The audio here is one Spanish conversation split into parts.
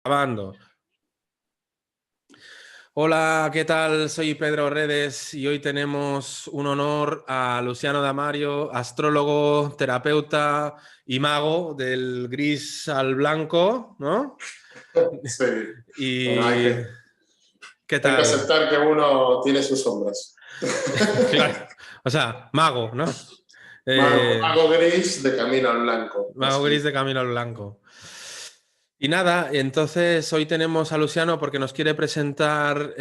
Grabando. Hola, ¿qué tal? Soy Pedro Redes y hoy tenemos un honor a Luciano Damario, astrólogo, terapeuta y mago del gris al blanco, ¿no? Sí, bueno, Y ¿qué hay que tal? aceptar que uno tiene sus sombras. Claro, o sea, mago, ¿no? Eh, Mago gris de camino al blanco, Mago así. gris de camino al blanco. Y nada, entonces hoy tenemos a Luciano porque nos quiere presentar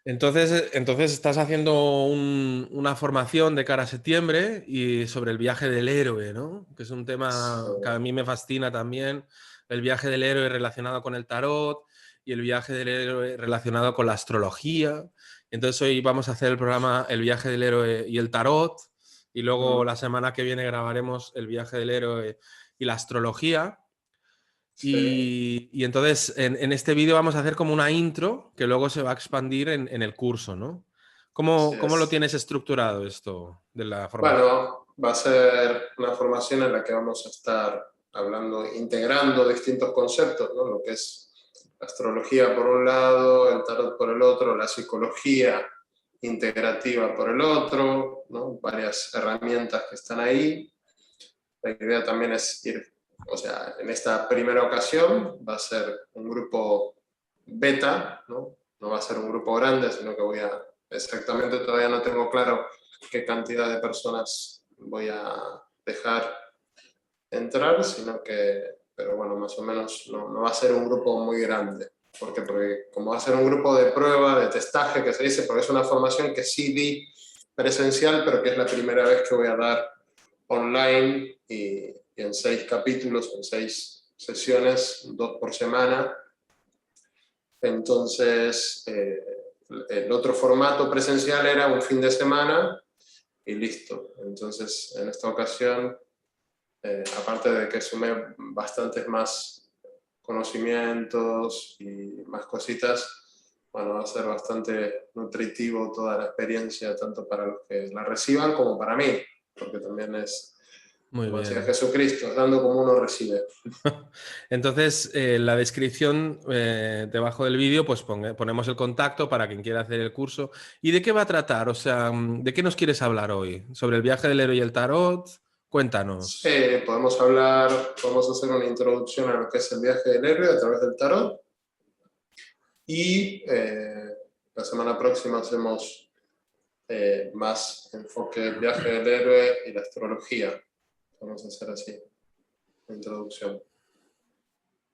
entonces estás haciendo una formación de cara a septiembre y sobre el viaje del héroe, ¿no? Que es un tema que a mí me fascina también, el viaje del héroe relacionado con el tarot y el viaje del héroe relacionado con la astrología. Entonces hoy vamos a hacer el programa El viaje del héroe y el tarot y luego la semana que viene grabaremos el viaje del héroe y la astrología. Sí, Y entonces en este vídeo vamos a hacer como una intro que luego se va a expandir en el curso, ¿no? sí ¿Cómo lo es. tienes estructurado esto de la formación? Bueno, va a ser una formación en la que vamos a estar hablando, integrando distintos conceptos, ¿no? Lo que es la astrología por un lado, el tarot por el otro, la psicología integrativa por el otro, ¿no? Varias herramientas que están ahí. La idea también es ir, o sea, en esta primera ocasión va a ser un grupo beta, ¿no? No va a ser un grupo grande, sino que exactamente todavía no tengo claro qué cantidad de personas voy a dejar entrar, pero bueno, más o menos no va a ser un grupo muy grande. Porque como va a ser un grupo de prueba, de testaje, que se dice, porque es una formación que sí di presencial, pero que es la primera vez que voy a dar online y en 6 capítulos, en 6 sesiones, 2 por semana. Entonces, el otro formato presencial era un fin de semana y listo. Entonces, en esta ocasión, aparte de que sumé bastantes más conocimientos y más cositas, bueno, va a ser bastante nutritivo toda la experiencia, tanto para los que la reciban como para mí, porque también es, Muy como decía bien. Jesucristo, dando como uno recibe. Entonces, en la descripción debajo del vídeo, pues ponemos el contacto para quien quiera hacer el curso. ¿Y de qué va a tratar? O sea, ¿de qué nos quieres hablar hoy? ¿Sobre el viaje del héroe y el tarot? Cuéntanos. Podemos hacer una introducción a lo que es el viaje del héroe a través del tarot y la semana próxima hacemos más enfoque el viaje del héroe y la astrología. Vamos a hacer así, la introducción.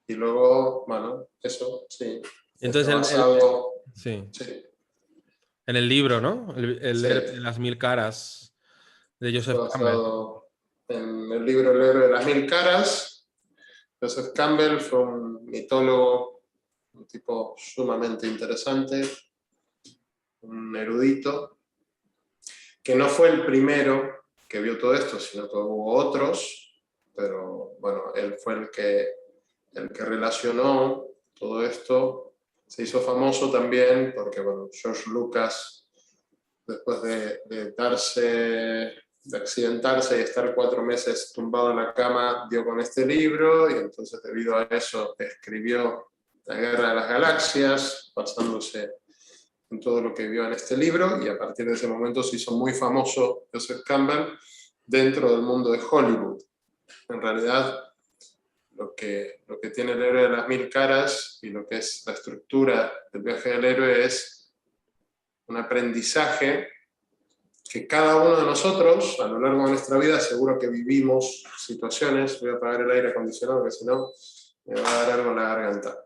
Y luego, bueno, eso, sí, Entonces, basado, sí. sí, En el libro, ¿no? El sí, héroe de las mil caras de Joseph Campbell. basado en el libro El héroe de las mil caras. Joseph Campbell fue un mitólogo, un tipo sumamente interesante, un erudito, que no fue el primero que vio todo esto, sino que hubo otros, pero bueno, él fue el que relacionó todo esto. Se hizo famoso también porque, bueno, George Lucas, después de accidentarse y estar 4 meses tumbado en la cama, dio con este libro y entonces debido a eso escribió La Guerra de las Galaxias, basándose en todo lo que vio en este libro, y a partir de ese momento se hizo muy famoso Joseph Campbell dentro del mundo de Hollywood. En realidad, lo que tiene el héroe de las mil caras y lo que es la estructura del viaje del héroe es un aprendizaje que cada uno de nosotros, a lo largo de nuestra vida, seguro que vivimos situaciones. Voy a apagar el aire acondicionado, porque si no me va a dar algo en la garganta.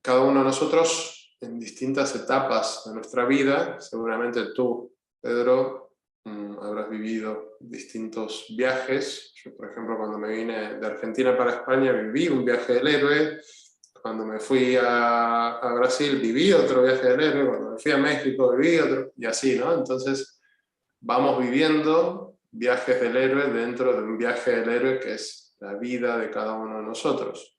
Cada uno de nosotros, en distintas etapas de nuestra vida, seguramente tú, Pedro, habrás vivido distintos viajes. Yo, por ejemplo, cuando me vine de Argentina para España, viví un viaje del héroe. Cuando me fui a Brasil, viví otro viaje del héroe. Cuando me fui a México, viví otro, y así, ¿no? Entonces, vamos viviendo viajes del héroe dentro de un viaje del héroe que es la vida de cada uno de nosotros.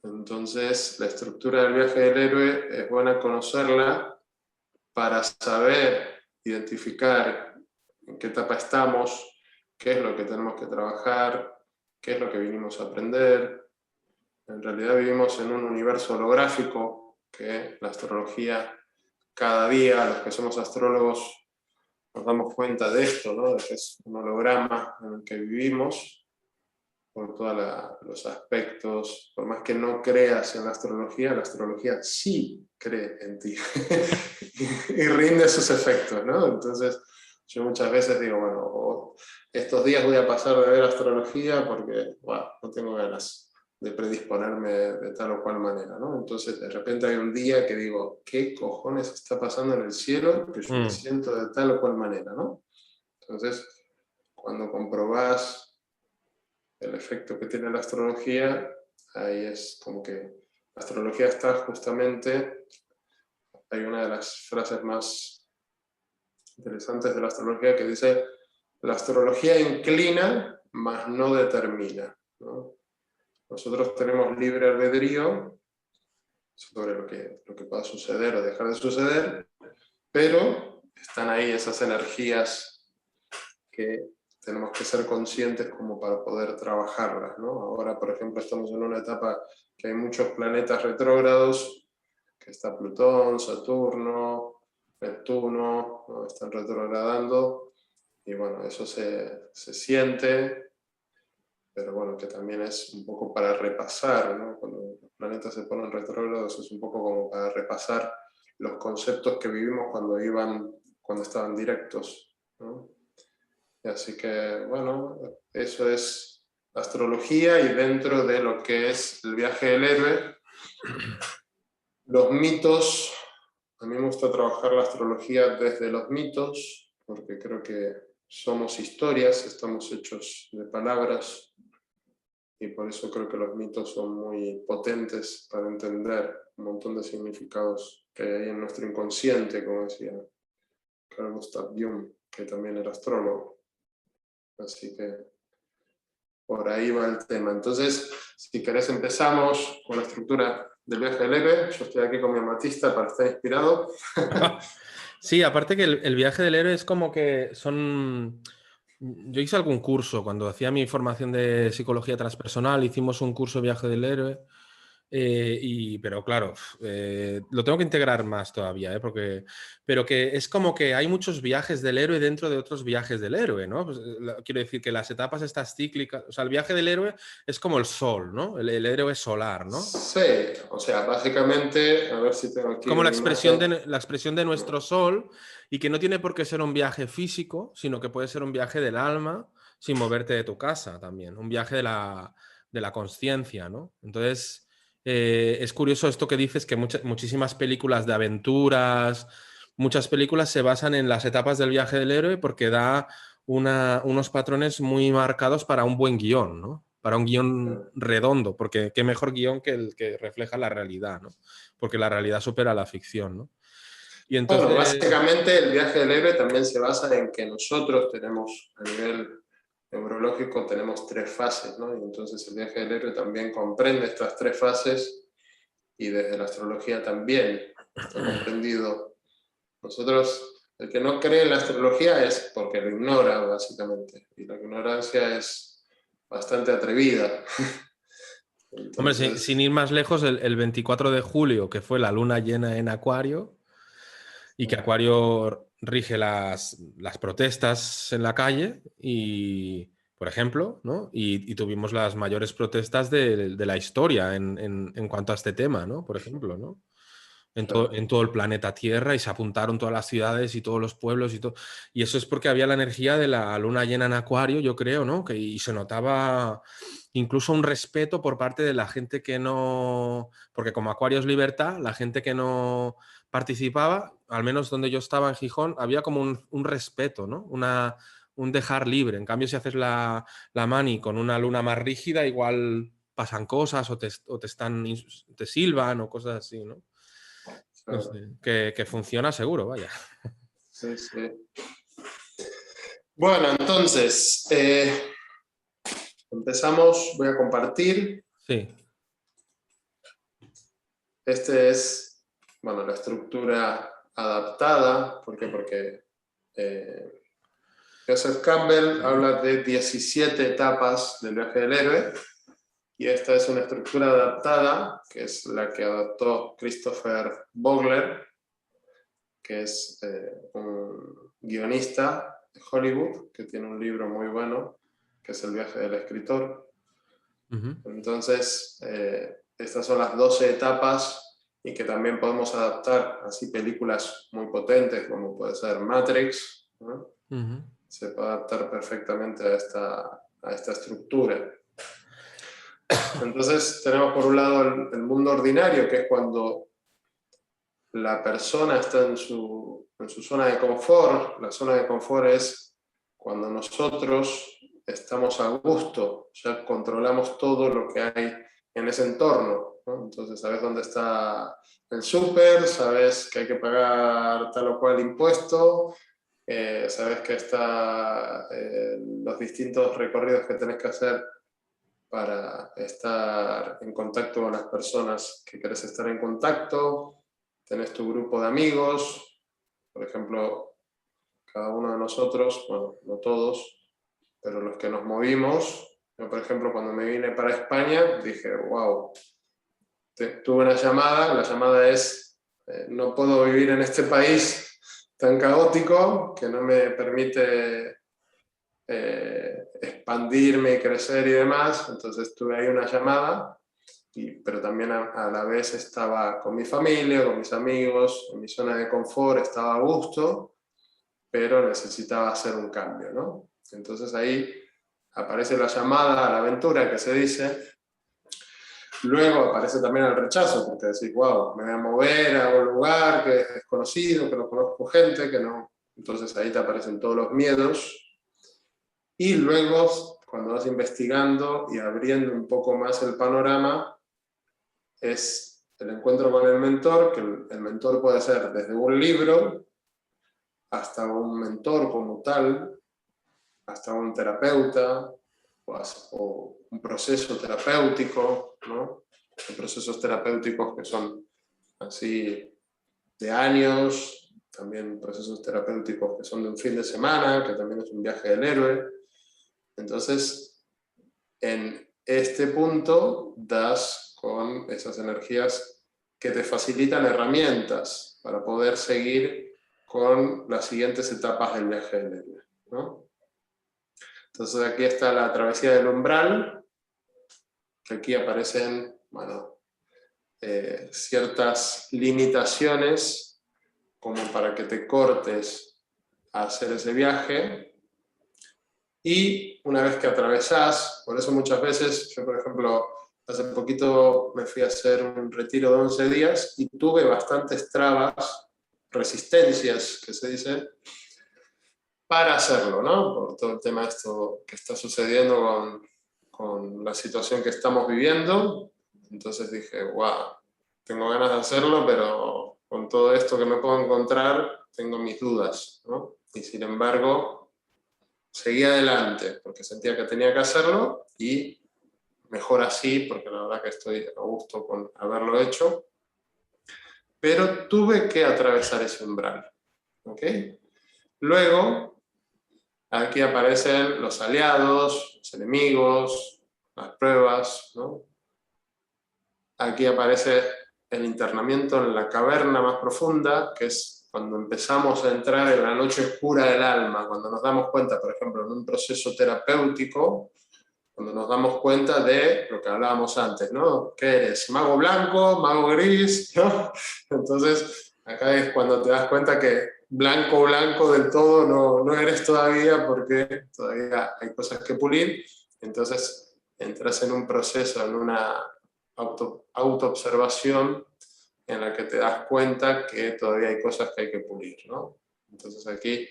Entonces, la estructura del viaje del héroe es buena conocerla para saber identificar en qué etapa estamos, qué es lo que tenemos que trabajar, qué es lo que vinimos a aprender. En realidad vivimos en un universo holográfico que la astrología, cada día, los que somos astrólogos, nos damos cuenta de esto, ¿no? De que es un holograma en el que vivimos, por todos los aspectos. Por más que no creas en la astrología sí cree en ti y rinde sus efectos, ¿no? Entonces, yo muchas veces digo, bueno, estos días voy a pasar de ver astrología porque no tengo ganas de predisponerme de tal o cual manera, ¿no? Entonces, de repente hay un día que digo, ¿qué cojones está pasando en el cielo que yo me siento de tal o cual manera, ¿no? Entonces, cuando comprobás el efecto que tiene la astrología, ahí es como que la astrología está justamente, hay una de las frases más interesantes de la astrología que dice, la astrología inclina, mas no determina, ¿no? Nosotros tenemos libre albedrío sobre lo que pueda suceder o dejar de suceder, pero están ahí esas energías que tenemos que ser conscientes como para poder trabajarlas, ¿no? Ahora, por ejemplo, estamos en una etapa que hay muchos planetas retrógrados, que está Plutón, Saturno, Neptuno, ¿no? Están retrogradando, y bueno, eso se siente, pero bueno, que también es un poco para repasar, ¿no? Cuando los planetas se ponen retrógrados es un poco como para repasar los conceptos que vivimos cuando estaban directos, ¿no? Así que, bueno, eso es astrología, y dentro de lo que es el viaje del héroe, los mitos, a mí me gusta trabajar la astrología desde los mitos, porque creo que somos historias, estamos hechos de palabras, y por eso creo que los mitos son muy potentes para entender un montón de significados que hay ahí en nuestro inconsciente, como decía Carl Gustav Jung, que también era astrólogo. Así que por ahí va el tema. Entonces, si querés empezamos con la estructura del viaje del héroe. Yo estoy aquí con mi amatista para estar inspirado. Sí, aparte que el viaje del héroe es como que son... Yo hice algún curso, cuando hacía mi formación de psicología transpersonal, hicimos un curso de viaje del héroe, pero claro, lo tengo que integrar más todavía, pero que es como que hay muchos viajes del héroe dentro de otros viajes del héroe, ¿no? Pues, quiero decir que las etapas estas cíclicas, o sea, el viaje del héroe es como el sol, ¿no? El héroe solar, ¿no? Sí, o sea, básicamente, a ver si tengo aquí Como una imagen. la expresión de nuestro sol, y que no tiene por qué ser un viaje físico, sino que puede ser un viaje del alma sin moverte de tu casa también, un viaje de la conciencia, ¿no? Entonces, es curioso esto que dices, que muchísimas películas de aventuras, muchas películas se basan en las etapas del viaje del héroe porque da unos patrones muy marcados para un buen guión, ¿no? Para un guión redondo, porque qué mejor guión que el que refleja la realidad, ¿no? Porque la realidad supera la ficción, ¿no? Y Bueno, entonces, básicamente el viaje del héroe también se basa en que nosotros tenemos, a nivel neurológico, tenemos tres fases, ¿no? Y entonces el viaje del héroe también comprende estas tres fases, y desde la astrología también está comprendido. Nosotros, el que no cree en la astrología es porque lo ignora, básicamente, y la ignorancia es bastante atrevida. hombre, Entonces, sin ir más lejos, el 24 de julio, que fue la luna llena en Acuario, y que Acuario rige las protestas en la calle, y, por ejemplo, ¿no? Y tuvimos las mayores protestas de la historia en cuanto a este tema, ¿no? Por ejemplo, ¿no? En todo el planeta Tierra, y se apuntaron todas las ciudades y todos los pueblos y todo. Y eso es porque había la energía de la luna llena en Acuario, yo creo, ¿no? Y se notaba incluso un respeto por parte de la gente que no... Porque como Acuario es libertad, la gente que no participaba, al menos donde yo estaba en Gijón, había como un respeto, ¿no? Un dejar libre. En cambio, si haces la mani con una luna más rígida, igual pasan cosas te silban o cosas así, ¿no? No sé, que funciona seguro, vaya. sí, sí. Bueno, entonces, empezamos, voy a compartir. Sí. Este es, bueno, la estructura adaptada. ¿Por qué? Porque Joseph Campbell habla de 17 etapas del viaje del héroe, y esta es una estructura adaptada, que es la que adaptó Christopher Vogler, que es un guionista de Hollywood, que tiene un libro muy bueno, que es El viaje del escritor. Entonces, estas son las 12 etapas, y que también podemos adaptar así películas muy potentes, como puede ser Matrix, ¿no? Se puede adaptar perfectamente a esta estructura. Entonces tenemos por un lado el mundo ordinario, que es cuando la persona está en su zona de confort. La zona de confort es cuando nosotros estamos a gusto, ya controlamos todo lo que hay en ese entorno, ¿no? Entonces sabes dónde está el súper, sabes que hay que pagar tal o cual impuesto, sabes que está los distintos recorridos que tenés que hacer para estar en contacto con las personas que querés estar en contacto. Tenés tu grupo de amigos, por ejemplo, cada uno de nosotros, bueno, no todos, pero los que nos movimos. Yo, por ejemplo, cuando me vine para España, dije, wow, tuve una llamada, la llamada es, no puedo vivir en este país tan caótico que no me permite expandirme y crecer y demás. Entonces tuve ahí una llamada, pero también a la vez estaba con mi familia, con mis amigos, en mi zona de confort, estaba a gusto, pero necesitaba hacer un cambio, ¿no? Entonces ahí aparece la llamada a la aventura, que se dice. Luego aparece también el rechazo, porque decís, wow, me voy a mover a un lugar que es desconocido, que no conozco gente, que no. Entonces ahí te aparecen todos los miedos. Y luego, cuando vas investigando y abriendo un poco más el panorama, es el encuentro con el mentor, que el mentor puede ser desde un libro hasta un mentor como tal, hasta un terapeuta o un proceso terapéutico, ¿no? Hay procesos terapéuticos que son así de años, también procesos terapéuticos que son de un fin de semana, que también es un viaje del héroe. Entonces, en este punto das con esas energías que te facilitan herramientas para poder seguir con las siguientes etapas del viaje del héroe, ¿no? Entonces aquí está la travesía del umbral, que aquí aparecen, bueno, ciertas limitaciones como para que te cortes a hacer ese viaje. Y una vez que atravesás, por eso muchas veces, yo por ejemplo, hace poquito me fui a hacer un retiro de 11 días y tuve bastantes trabas, resistencias, que se dice, para hacerlo, ¿no? Por todo el tema de esto que está sucediendo con la situación que estamos viviendo. Entonces dije, wow, tengo ganas de hacerlo, pero con todo esto que me puedo encontrar, tengo mis dudas, ¿no? Y sin embargo, seguí adelante, porque sentía que tenía que hacerlo, y mejor así, porque la verdad que estoy a gusto con haberlo hecho, pero tuve que atravesar ese umbral, ¿ok? Luego, aquí aparecen los aliados, los enemigos, las pruebas, ¿no? Aquí aparece el internamiento en la caverna más profunda, que es cuando empezamos a entrar en la noche oscura del alma, cuando nos damos cuenta, por ejemplo, en un proceso terapéutico, cuando nos damos cuenta de lo que hablábamos antes, ¿no? ¿Qué eres? ¿Mago blanco? ¿Mago gris? ¿No? Entonces, acá es cuando te das cuenta que blanco del todo no eres todavía, porque todavía hay cosas que pulir. Entonces, entras en un proceso, en una autoobservación en la que te das cuenta que todavía hay cosas que hay que pulir, ¿no? Entonces aquí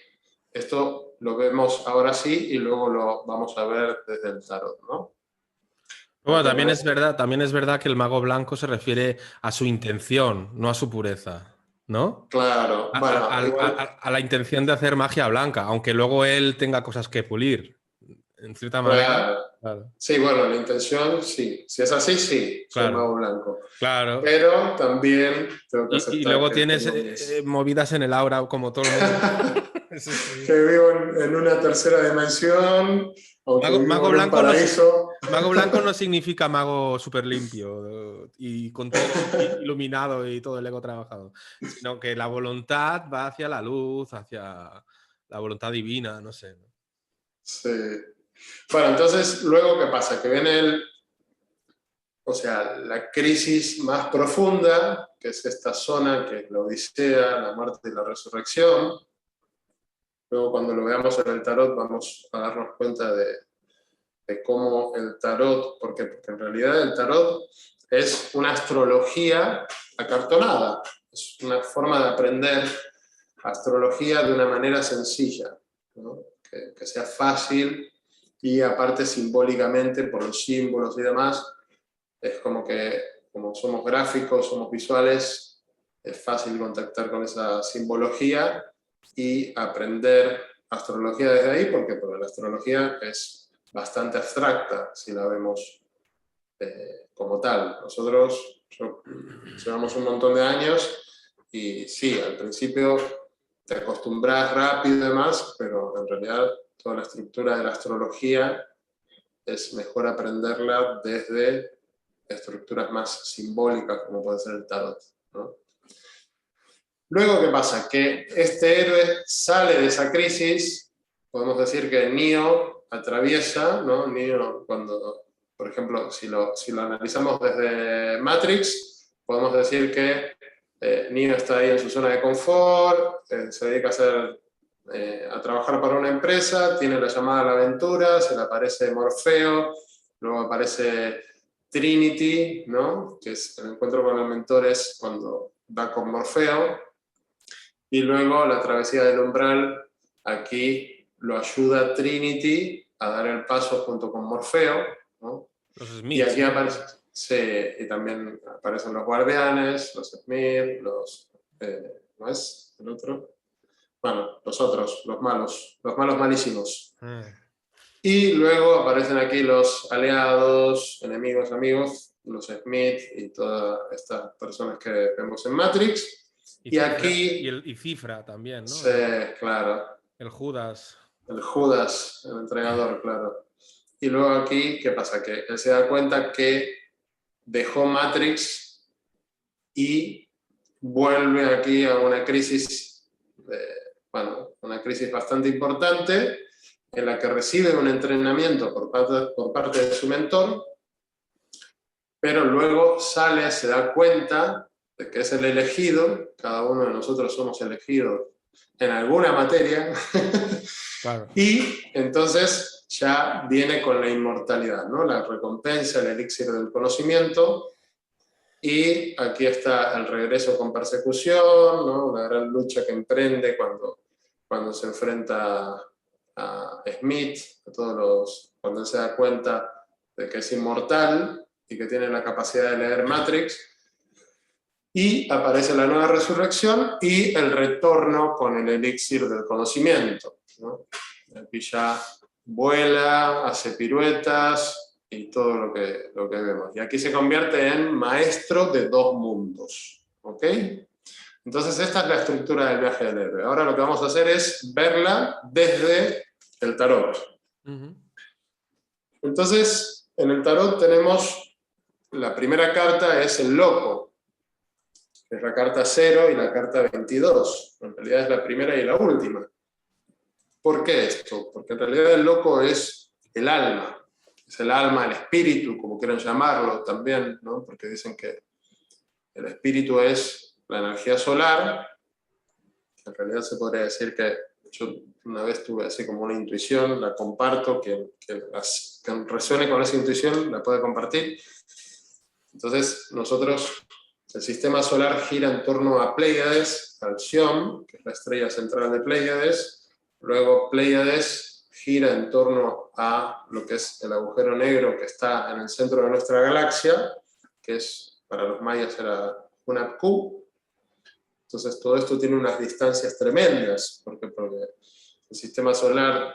esto lo vemos ahora sí, y luego lo vamos a ver desde el tarot, ¿no? Bueno, también es verdad que el mago blanco se refiere a su intención, no a su pureza, ¿no? Claro, bueno, igual, A la intención de hacer magia blanca, aunque luego él tenga cosas que pulir, en cierta manera. claro. Claro, Sí, bueno, la intención, sí. Si es así, sí, soy claro, mago blanco. claro. Pero también tengo que Y aceptar luego que tienes tengo mis... movidas en el aura como todo el mundo. Sí, sí. que vivo en una tercera dimensión, aunque vivo Mago en un blanco no, paraíso. mago blanco no significa mago súper limpio y con todo iluminado y todo el ego trabajado, sino que la voluntad va hacia la luz, hacia la voluntad divina, no sé. Sí. Bueno, entonces, luego, ¿qué pasa? Que viene o sea, la crisis más profunda, que es esta zona, que es la Odisea, la muerte y la resurrección. Luego, cuando lo veamos en el tarot, vamos a darnos cuenta de cómo el tarot, porque en realidad el tarot es una astrología acartonada, es una forma de aprender astrología de una manera sencilla, ¿no? Que sea fácil y aparte simbólicamente por los símbolos y demás, es como que como somos gráficos, somos visuales, es fácil contactar con esa simbología y aprender astrología desde ahí, porque la astrología es bastante abstracta si la vemos como tal. Nosotros llevamos un montón de años y sí, al principio te acostumbras rápido y demás, pero en realidad toda la estructura de la astrología es mejor aprenderla desde estructuras más simbólicas como puede ser el tarot, ¿no? Luego, ¿qué pasa? Que este héroe sale de esa crisis, podemos decir que Neo atraviesa, ¿no? Neo, cuando, por ejemplo, si lo analizamos desde Matrix, podemos decir que Neo está ahí en su zona de confort, se dedica a trabajar para una empresa, tiene la llamada a la aventura, se le aparece Morfeo, luego aparece Trinity, ¿no? Que es el encuentro con el mentor es cuando va con Morfeo, y luego la travesía del umbral, aquí lo ayuda Trinity a dar el paso junto con Morfeo, ¿no? Los Y Smiths, aquí ¿no? aparece, sí, y también aparecen los guardianes, los Smith, ¿no es el otro? Bueno, los otros, los malos malísimos. Ah. Y luego aparecen aquí los aliados, enemigos, amigos, los Smith y todas estas personas que vemos en Matrix. Y Y Cifra, aquí, y Cifra también, ¿no? sí, claro, El Judas. el Judas, el entregador, claro. Y luego aquí, ¿qué pasa? Que él se da cuenta que dejó Matrix y vuelve aquí a una crisis, bueno, una crisis bastante importante en la que recibe un entrenamiento por parte de su mentor, pero luego sale, se da cuenta de que es el elegido, cada uno de nosotros somos elegidos en alguna materia, Claro. y entonces ya viene con la inmortalidad, ¿no? La recompensa, el elixir del conocimiento, y aquí está el regreso con persecución, ¿no? Una gran lucha que emprende cuando se enfrenta a Smith, cuando él se da cuenta de que es inmortal y que tiene la capacidad de leer Matrix, y aparece la nueva resurrección y el retorno con el elixir del conocimiento, ¿no? Aquí ya vuela, hace piruetas y todo lo que vemos. Y aquí se convierte en maestro de dos mundos, ¿ok? Entonces esta es la estructura del viaje del héroe. Ahora lo que vamos a hacer es verla desde el tarot. Entonces, en el tarot tenemos, la primera carta es el loco, que es la carta 0 y la carta 22. En realidad es la primera y la última. ¿Por qué esto? Porque en realidad el loco es el alma. Es el alma, el espíritu, como quieran llamarlo también, ¿no? Porque dicen que el espíritu es la energía solar. En realidad se podría decir que yo una vez tuve así como una intuición, la comparto, que resuene con esa intuición la puede compartir. Entonces nosotros, el sistema solar gira en torno a Pléyades, Alción, que es la estrella central de Pléyades. Luego Pléyades gira en torno a lo que es el agujero negro que está en el centro de nuestra galaxia, que es, para los mayas era Hunapku. Entonces todo esto tiene unas distancias tremendas, porque el sistema solar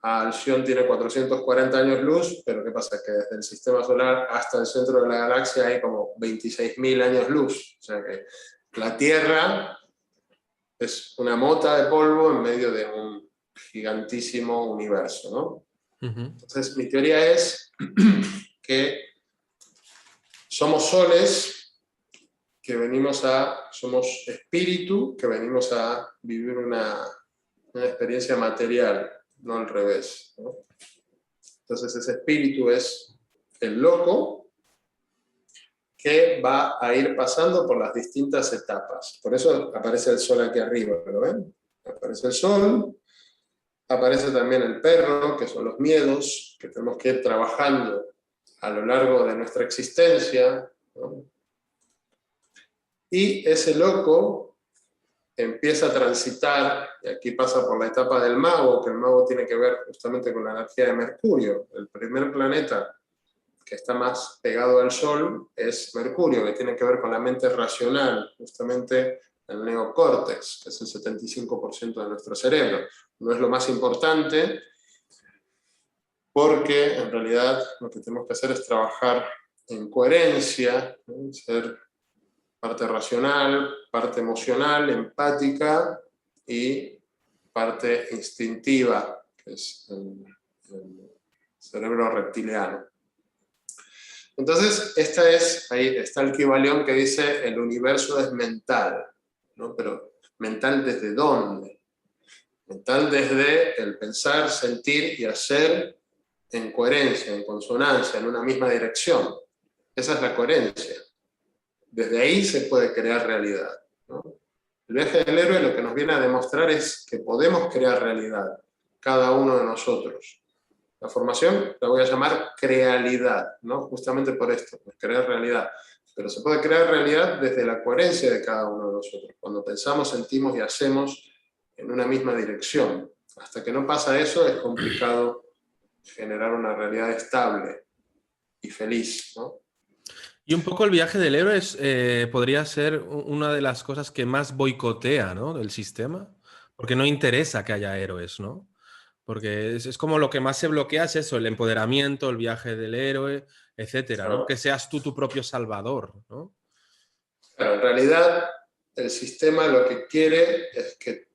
a Alción tiene 440 años luz, pero ¿qué pasa? Que desde el sistema solar hasta el centro de la galaxia hay como 26.000 años luz. O sea que la Tierra es una mota de polvo en medio de un gigantísimo universo, ¿no? Entonces, mi teoría es que somos soles, somos espíritu, que venimos a vivir una experiencia material, no al revés, ¿no? Entonces, ese espíritu es el loco que va a ir pasando por las distintas etapas. Por eso aparece el sol aquí arriba, ¿lo ven? Aparece el sol, aparece también el perro, que son los miedos, que tenemos que ir trabajando a lo largo de nuestra existencia, ¿no? Y ese loco empieza a transitar, y aquí pasa por la etapa del mago, que el mago tiene que ver justamente con la energía de Mercurio. El primer planeta que está más pegado al Sol es Mercurio, que tiene que ver con la mente racional, justamente el neocórtex, que es el 75% de nuestro cerebro. No es lo más importante, porque en realidad lo que tenemos que hacer es trabajar en coherencia, ¿no? Ser parte racional, parte emocional, empática y parte instintiva, que es el cerebro reptiliano. Entonces, ahí está el Kybalión que dice el universo es mental, ¿no? Pero ¿mental desde dónde? Mental desde el pensar, sentir y hacer en coherencia, en consonancia, en una misma dirección. Esa es la coherencia. Desde ahí se puede crear realidad, ¿no? El viaje del héroe lo que nos viene a demostrar es que podemos crear realidad, cada uno de nosotros. La formación la voy a llamar crealidad, ¿no? Justamente por esto, pues crear realidad. Pero se puede crear realidad desde la coherencia de cada uno de nosotros, cuando pensamos, sentimos y hacemos en una misma dirección. Hasta que no pasa eso, es complicado generar una realidad estable y feliz, ¿no? Y un poco el viaje del héroe podría ser una de las cosas que más boicotea, ¿no? Del sistema, porque no interesa que haya héroes, ¿no? Porque es como lo que más se bloquea es eso, el empoderamiento, el viaje del héroe, etcétera, ¿no? Que seas tú tu propio salvador, ¿no? Pero en realidad el sistema lo que quiere es que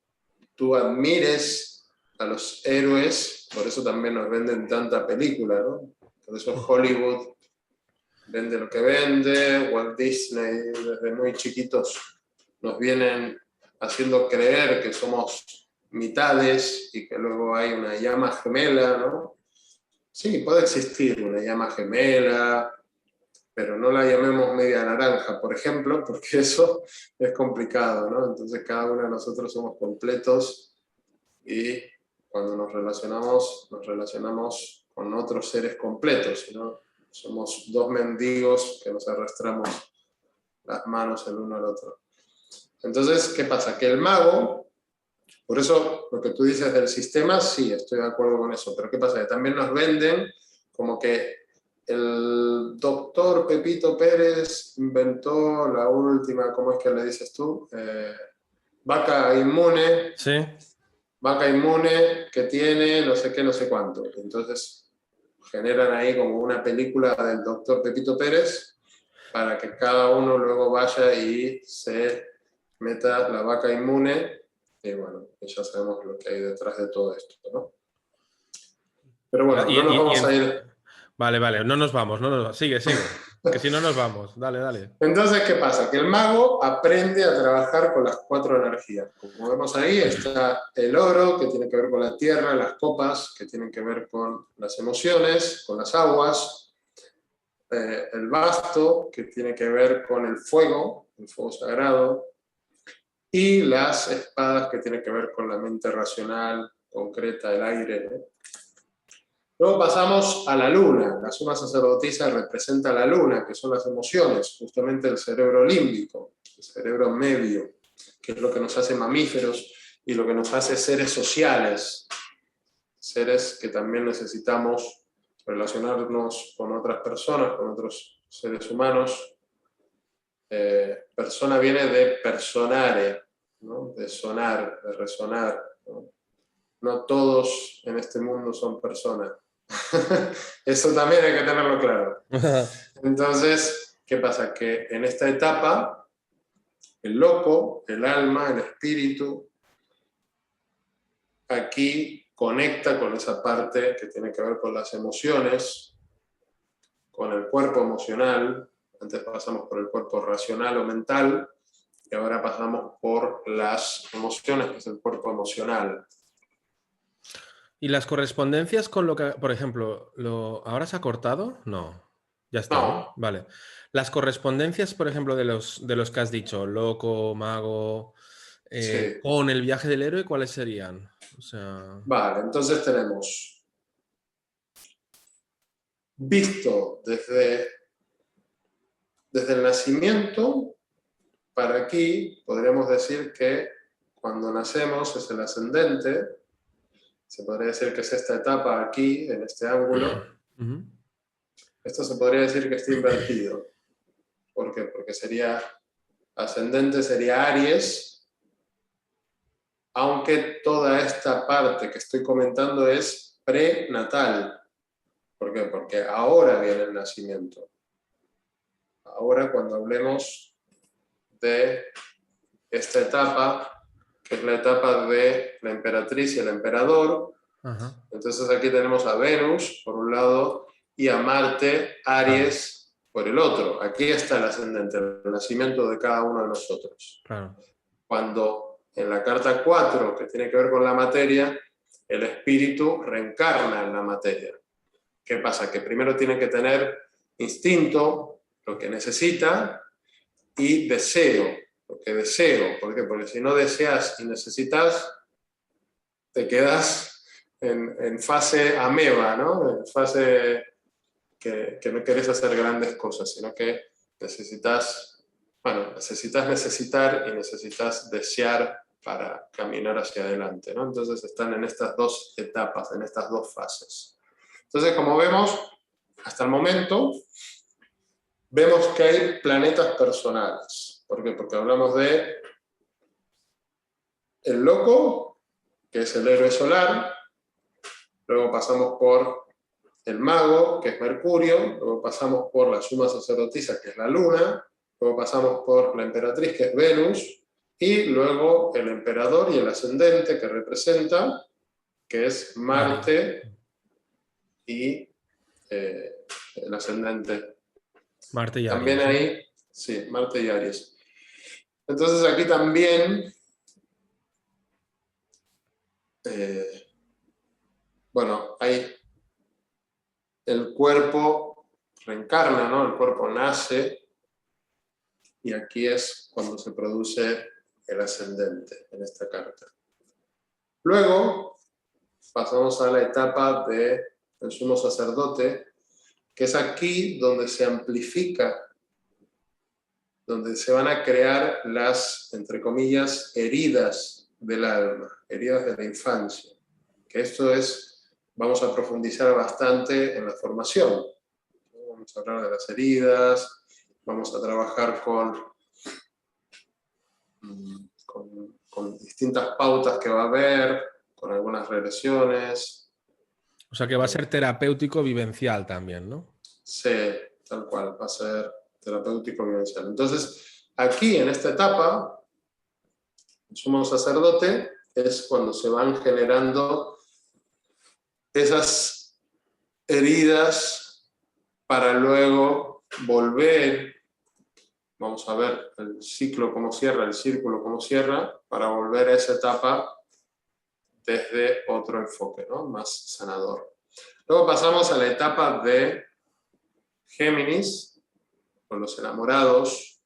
tú admires a los héroes, por eso también nos venden tanta película, ¿no? Por eso Hollywood vende lo que vende, Walt Disney desde muy chiquitos nos vienen haciendo creer que somos mitades y que luego hay una llama gemela, ¿no? Sí, puede existir una llama gemela, pero no la llamemos media naranja, por ejemplo, porque eso es complicado, ¿no? Entonces cada uno de nosotros somos completos y cuando nos relacionamos con otros seres completos, ¿no? Somos dos mendigos que nos arrastramos las manos el uno al otro. Entonces, ¿qué pasa? Que el mago, por eso lo que tú dices del sistema, sí, estoy de acuerdo con eso, pero ¿qué pasa? Que también nos venden como que el doctor Pepito Pérez inventó la última, ¿cómo es que le dices tú? Vaca inmune. Sí. Vaca inmune que tiene no sé qué, no sé cuánto. Entonces generan ahí como una película del doctor Pepito Pérez para que cada uno luego vaya y se meta la vaca inmune. Y bueno, ya sabemos lo que hay detrás de todo esto, ¿no? Pero bueno, no nos vamos a ir. Vale, no nos vamos, sigue, que si no nos vamos, dale. Entonces, ¿qué pasa? Que el mago aprende a trabajar con las 4 energías. Como vemos ahí, está el oro, que tiene que ver con la tierra, las copas, que tienen que ver con las emociones, con las aguas, el basto, que tiene que ver con el fuego sagrado, y las espadas, que tienen que ver con la mente racional, concreta, el aire, ¿no? Luego pasamos a la luna. La suma sacerdotisa representa la luna, que son las emociones, justamente el cerebro límbico, el cerebro medio, que es lo que nos hace mamíferos y lo que nos hace seres sociales, seres que también necesitamos relacionarnos con otras personas, con otros seres humanos. Persona viene de personare, ¿no? De sonar, de resonar, ¿no? No todos en este mundo son personas. Eso también hay que tenerlo claro. Entonces, ¿qué pasa? Que en esta etapa el loco, el alma, el espíritu, aquí conecta con esa parte que tiene que ver con las emociones, con el cuerpo emocional. Antes pasamos por el cuerpo racional o mental, y ahora pasamos por las emociones, que es el cuerpo emocional. ¿Y las correspondencias con lo que, por ejemplo, ahora se ha cortado? No, ya está, ¿no? No, Vale. Las correspondencias, por ejemplo, de los que has dicho, loco, mago, sí. con el viaje del héroe, ¿cuáles serían? O sea, Vale, entonces tenemos visto desde el nacimiento para aquí, podríamos decir que cuando nacemos es el ascendente, se podría decir que es esta etapa aquí, en este ángulo. ujú, Esto se podría decir que está invertido. ¿Por qué? Porque sería ascendente, sería Aries, aunque toda esta parte que estoy comentando es prenatal. ¿Por qué? Porque ahora viene el nacimiento. Ahora, cuando hablemos de esta etapa, que es la etapa de la emperatriz y el emperador, ajá, entonces aquí tenemos a Venus, por un lado, y a Marte, Aries, por el otro. Aquí está el ascendente, el nacimiento de cada uno de nosotros. claro. Cuando en la carta 4, que tiene que ver con la materia, el espíritu reencarna en la materia. ¿Qué pasa? Que primero tiene que tener instinto, lo que necesita, y deseo, lo que deseo. ¿Por qué? Porque si no deseas y necesitas, te quedas en fase ameba, ¿no? En fase que no quieres hacer grandes cosas, sino que necesitas necesitar y necesitas desear para caminar hacia adelante, ¿no? Entonces están en estas dos etapas, en estas dos fases. Entonces, como vemos, hasta el momento, vemos que hay planetas personales. ¿Por qué? Porque hablamos de el loco, que es el héroe solar, luego pasamos por el mago, que es Mercurio, luego pasamos por la suma sacerdotisa, que es la luna, luego pasamos por la emperatriz, que es Venus, y luego el emperador y el ascendente que representa, que es Aries. Marte y el ascendente. Marte y También Aries, ¿no? hay, sí, Marte y Aries. Entonces aquí también, hay el cuerpo reencarna, ¿no? El cuerpo nace, y aquí es cuando se produce el ascendente en esta carta. Luego pasamos a la etapa del sumo sacerdote, que es aquí donde se amplifica, donde se van a crear las, entre comillas, heridas del alma, heridas de la infancia. Que esto vamos a profundizar bastante en la formación. Vamos a hablar de las heridas, vamos a trabajar con distintas pautas que va a haber, con algunas regresiones. O sea que va a ser terapéutico vivencial también, ¿no? Sí, tal cual, va a ser terapéutico vivencial. Entonces, aquí en esta etapa, el sumo sacerdote es cuando se van generando esas heridas para luego volver. Vamos a ver el ciclo cómo cierra, el círculo cómo cierra, para volver a esa etapa desde otro enfoque, ¿no? Más sanador. Luego pasamos a la etapa de Géminis, con los enamorados,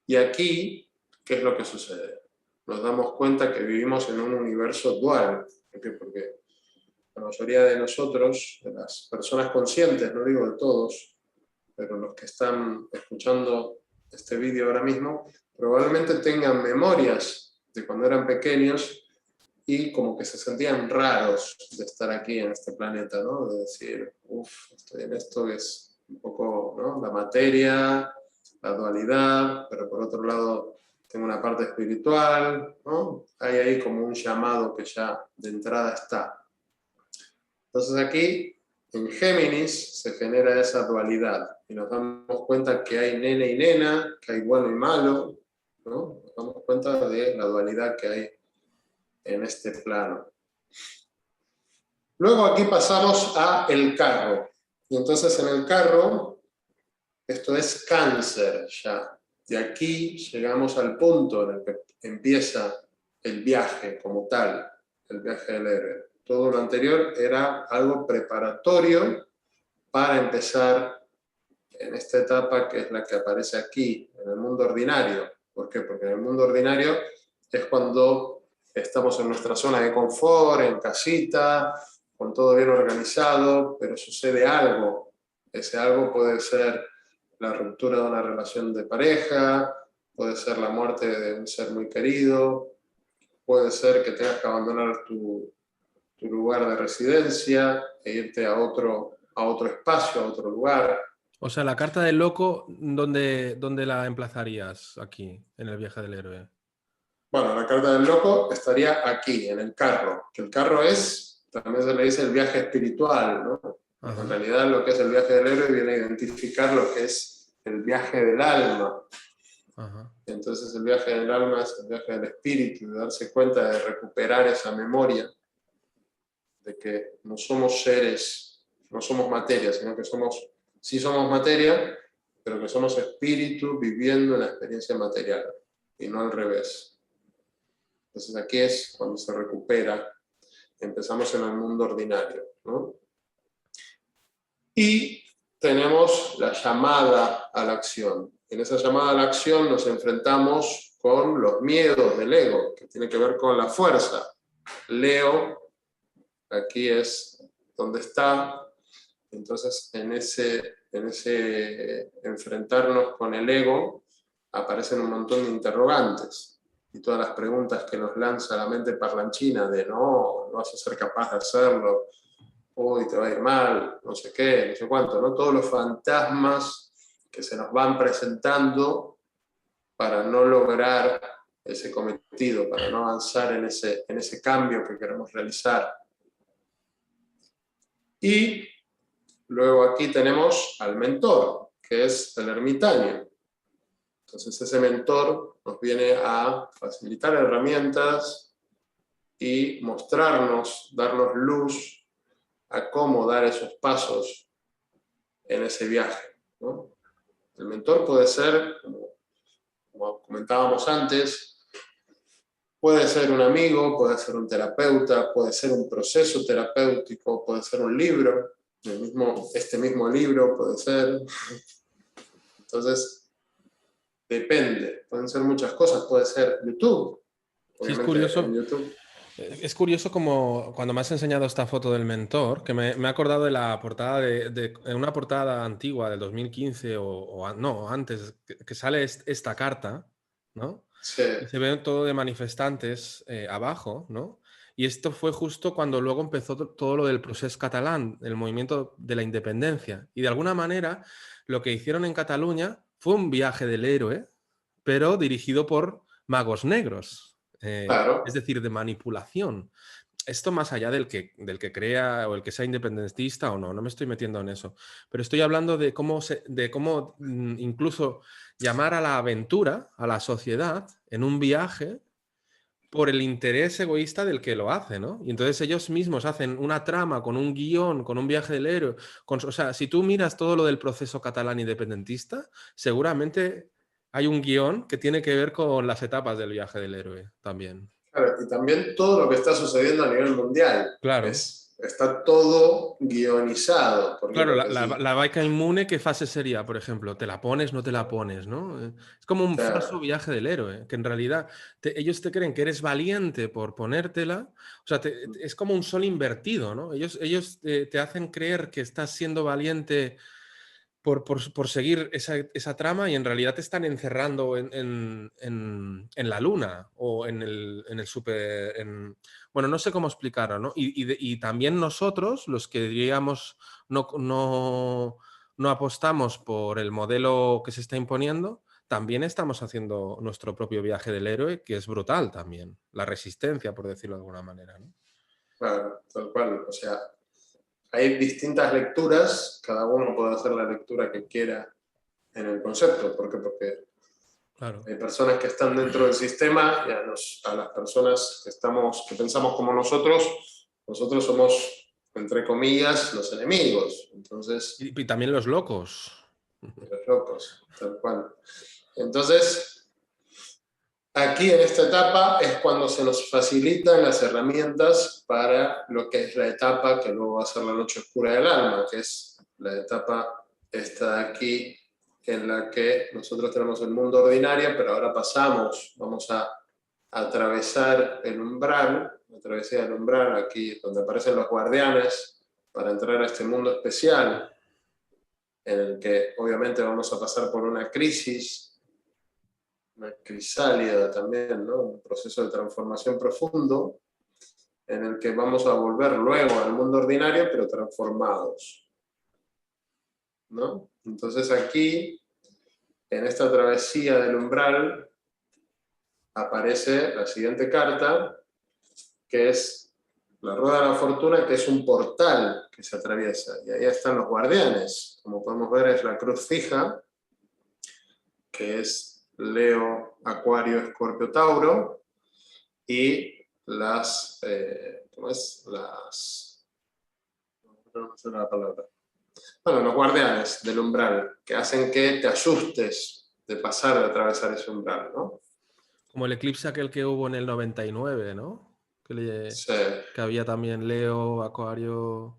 y aquí, ¿qué es lo que sucede? Nos damos cuenta que vivimos en un universo dual. ¿Por qué? Porque la mayoría de nosotros, de las personas conscientes, no digo de todos, pero los que están escuchando este vídeo ahora mismo, probablemente tengan memorias de cuando eran pequeños y como que se sentían raros de estar aquí en este planeta, ¿no? De decir, estoy en esto que es un poco, ¿no? La materia, la dualidad, pero por otro lado tengo una parte espiritual, ¿no? Hay ahí como un llamado que ya de entrada está. Entonces aquí, en Géminis, se genera esa dualidad y nos damos cuenta que hay nene y nena, que hay bueno y malo, ¿no? Nos damos cuenta de la dualidad que hay en este plano. Luego aquí pasamos a el carro. Y entonces en el carro, esto es Cáncer ya. De aquí llegamos al punto en el que empieza el viaje como tal, el viaje del héroe. Todo lo anterior era algo preparatorio para empezar en esta etapa que es la que aparece aquí, en el mundo ordinario. ¿Por qué? Porque en el mundo ordinario es cuando estamos en nuestra zona de confort, en casita, con todo bien organizado, pero sucede algo. Ese algo puede ser la ruptura de una relación de pareja, puede ser la muerte de un ser muy querido, puede ser que tengas que abandonar tu lugar de residencia e irte a otro espacio, a otro lugar. O sea, la carta del loco, ¿dónde la emplazarías aquí, en el viaje del héroe? Bueno, la carta del loco estaría aquí, en el carro, que el carro es, también se le dice el viaje espiritual, ¿no? Ajá. En realidad lo que es el viaje del héroe viene a identificar lo que es el viaje del alma. Ajá. Entonces el viaje del alma es el viaje del espíritu, de darse cuenta de recuperar esa memoria, de que no somos seres, no somos materia, sino que sí somos materia, pero que somos espíritu viviendo una experiencia material, y no al revés. Entonces aquí es cuando se recupera, empezamos en el mundo ordinario, ¿no? Y tenemos la llamada a la acción. En esa llamada a la acción nos enfrentamos con los miedos del ego, que tiene que ver con la fuerza. Leo, aquí es donde está. Entonces, en ese enfrentarnos con el ego, aparecen un montón de interrogantes y todas las preguntas que nos lanza la mente parlanchina de no vas a ser capaz de hacerlo, uy, te va a ir mal, no sé qué, no sé cuánto, ¿no? Todos los fantasmas que se nos van presentando para no lograr ese cometido, para no avanzar en ese cambio que queremos realizar. Y luego aquí tenemos al mentor, que es el ermitaño. Entonces ese mentor nos viene a facilitar herramientas y mostrarnos, darnos luz a cómo dar esos pasos en ese viaje, ¿no? El mentor puede ser, como comentábamos antes, puede ser un amigo, puede ser un terapeuta, puede ser un proceso terapéutico, puede ser un libro, este mismo libro puede ser. Entonces, depende, pueden ser muchas cosas, puede ser YouTube, Sí, es obviamente en curioso. YouTube. Es curioso como cuando me has enseñado esta foto del mentor, que me he acordado de la portada en una portada antigua del 2015 no, antes, que sale esta carta, ¿no? Sí, Y se ve todo de manifestantes abajo, ¿no? Y esto fue justo cuando luego empezó todo lo del procés catalán, el movimiento de la independencia. Y de alguna manera lo que hicieron en Cataluña fue un viaje del héroe, pero dirigido por magos negros, es claro. decir, de manipulación. Esto más allá del que crea o el que sea independentista o no, no me estoy metiendo en eso, pero estoy hablando de cómo incluso llamar a la aventura, a la sociedad, en un viaje por el interés egoísta del que lo hace, ¿no? Y entonces ellos mismos hacen una trama con un guión, con un viaje del héroe. O sea, si tú miras todo lo del proceso catalán independentista, seguramente hay un guión que tiene que ver con las etapas del viaje del héroe también. Claro, y también todo lo que está sucediendo a nivel mundial. Claro. Está todo guionizado. ¿Por qué? Claro, Porque sí, la vaica inmune, ¿qué fase sería, por ejemplo? ¿Te la pones, no te la pones, no? Es como un falso claro, viaje del héroe, que en realidad ellos te creen que eres valiente por ponértela, o sea, es como un sol invertido, ¿no? Ellos te hacen creer que estás siendo valiente por seguir esa trama y en realidad te están encerrando en la luna o en el super... bueno, no sé cómo explicarlo, ¿no? Y también nosotros, los que diríamos no apostamos por el modelo que se está imponiendo, también estamos haciendo nuestro propio viaje del héroe, que es brutal también, la resistencia, por decirlo de alguna manera, ¿no? claro, tal cual. O sea, hay distintas lecturas, cada uno puede hacer la lectura que quiera en el concepto. ¿Por qué? Porque Claro. Hay personas que están dentro del sistema y a las personas que pensamos como nosotros somos, entre comillas, los enemigos. Entonces, Y también los locos. los locos, tal cual. Entonces, aquí en esta etapa es cuando se nos facilitan las herramientas para lo que es la etapa que luego va a ser la noche oscura del alma, que es la etapa esta de aquí, en la que nosotros tenemos el mundo ordinario, pero ahora vamos a atravesar el umbral, la travesía del umbral, aquí donde aparecen los guardianes, para entrar a este mundo especial, en el que obviamente vamos a pasar por una crisálida también, ¿no? Un proceso de transformación profundo, en el que vamos a volver luego al mundo ordinario, pero transformados, ¿no? Entonces aquí, en esta travesía del umbral, aparece la siguiente carta, que es la Rueda de la Fortuna, que es un portal que se atraviesa. Y ahí están los guardianes. Como podemos ver, es la cruz fija, que es Leo, Acuario, Escorpio, Tauro, y las... ¿cómo es? No sé la palabra. Bueno, los guardianes del umbral, que hacen que te asustes de pasar, de atravesar ese umbral, ¿no? Como el eclipse aquel que hubo en el 99, ¿no? Sí, Que había también Leo, Acuario.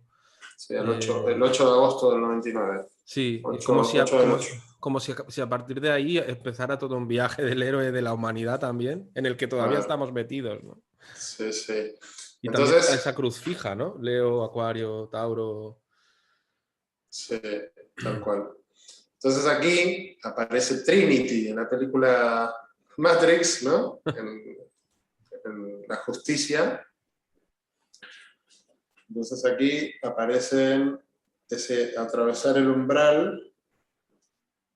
sí, el 8 de agosto del 99. Sí, y 8, 8 del 8. como si a partir de ahí empezara todo un viaje del héroe de la humanidad también, en el que todavía Claro. estamos metidos, ¿no? Sí, sí. Y también está esa Entonces, cruz fija, ¿no? Leo, Acuario, Tauro. sí, tal cual. Entonces aquí aparece Trinity en la película Matrix, ¿no? En la justicia. Entonces aquí aparece ese atravesar el umbral,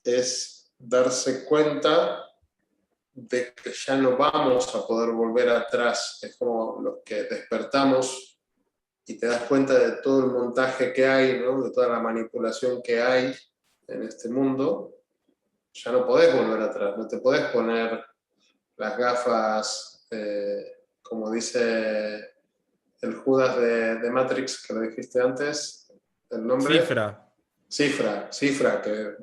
es darse cuenta de que ya no vamos a poder volver atrás. Es como los que despertamos y te das cuenta de todo el montaje que hay, ¿no? De toda la manipulación que hay en este mundo. Ya no podés volver atrás, no te podés poner las gafas, como dice el Judas de Matrix, que lo dijiste antes, el nombre. Cifra. Cifra, que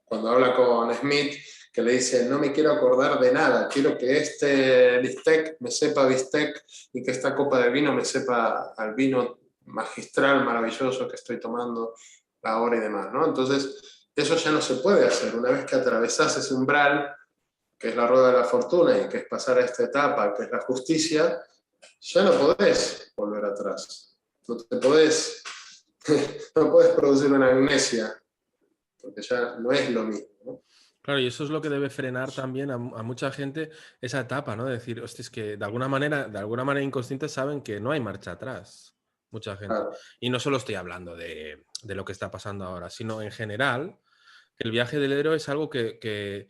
cuando habla con Smith, que le dice, no me quiero acordar de nada, quiero que este bistec me sepa bistec y que esta copa de vino me sepa al vino magistral, maravilloso que estoy tomando ahora y demás, ¿no? Entonces, eso ya no se puede hacer. Una vez que atravesás ese umbral, que es la rueda de la fortuna y que es pasar a esta etapa, que es la justicia, ya no podés volver atrás. No te podés, no podés producir una amnesia, porque ya no es lo mismo, ¿no? Claro, y eso es lo que debe frenar también a mucha gente esa etapa, ¿no? De decir, hostia, es que de alguna manera inconsciente saben que no hay marcha atrás. Mucha gente. Claro, Y no solo estoy hablando de lo que está pasando ahora, sino en general, que el viaje del héroe es algo que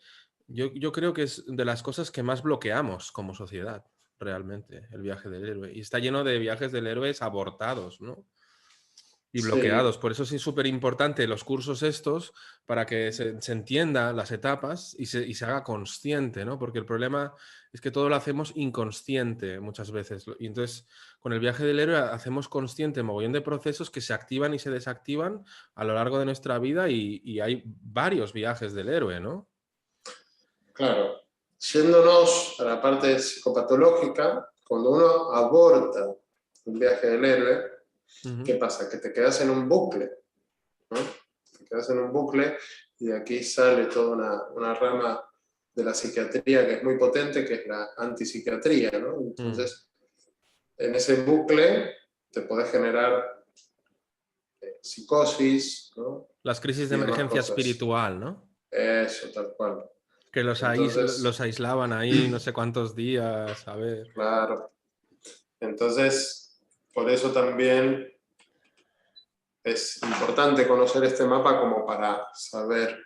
yo creo que es de las cosas que más bloqueamos como sociedad, realmente, el viaje del héroe. Y está lleno de viajes del héroe abortados, ¿no? Y sí, bloqueados. Por eso sí es súper importante los cursos estos para que se entienda las etapas y se haga consciente, ¿no? Porque el problema es que todo lo hacemos inconsciente muchas veces. Y entonces, con el viaje del héroe hacemos consciente mogollón de procesos que se activan y se desactivan a lo largo de nuestra vida y hay varios viajes del héroe, ¿no? claro. Yéndonos a la parte psicopatológica, cuando uno aborta un viaje del héroe, ¿qué Ujú. pasa? Que te quedas en un bucle, ¿no? Te quedas en un bucle y de aquí sale toda una rama de la psiquiatría que es muy potente, que es la antipsiquiatría, ¿no? Mm. Entonces, en ese bucle te puede generar psicosis, ¿no? Las crisis de Y demás emergencia cosas. espiritual, ¿no? Eso, tal cual. Que los Entonces, aislaban ahí no sé cuántos días, a ver. claro. Entonces, por eso también es importante conocer este mapa como para saber,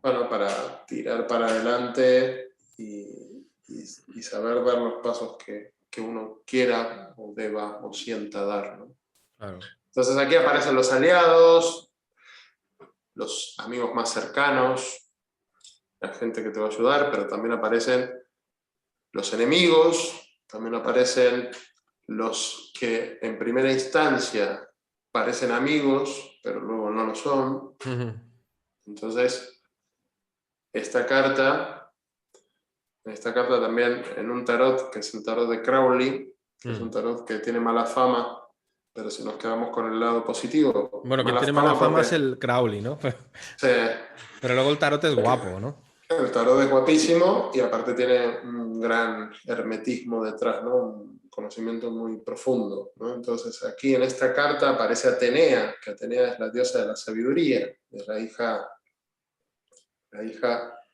bueno, para tirar para adelante y saber dar los pasos que uno quiera o deba o sienta dar, ¿no? Claro. Entonces aquí aparecen los aliados, los amigos más cercanos, la gente que te va a ayudar, pero también aparecen los enemigos, también aparecen los que en primera instancia parecen amigos, pero luego no lo son. Entonces, esta carta también en un tarot, que es el tarot de Crowley, que es un tarot que tiene mala fama, pero si nos quedamos con el lado positivo... Bueno, quien tiene mala fama es el Crowley, ¿no? Sí. Pero luego el tarot es guapo, ¿no? El tarot es guapísimo y aparte tiene un gran hermetismo detrás, ¿no? Un conocimiento muy profundo, ¿no? Entonces aquí en esta carta aparece Atenea, que Atenea es la diosa de la sabiduría, es la hija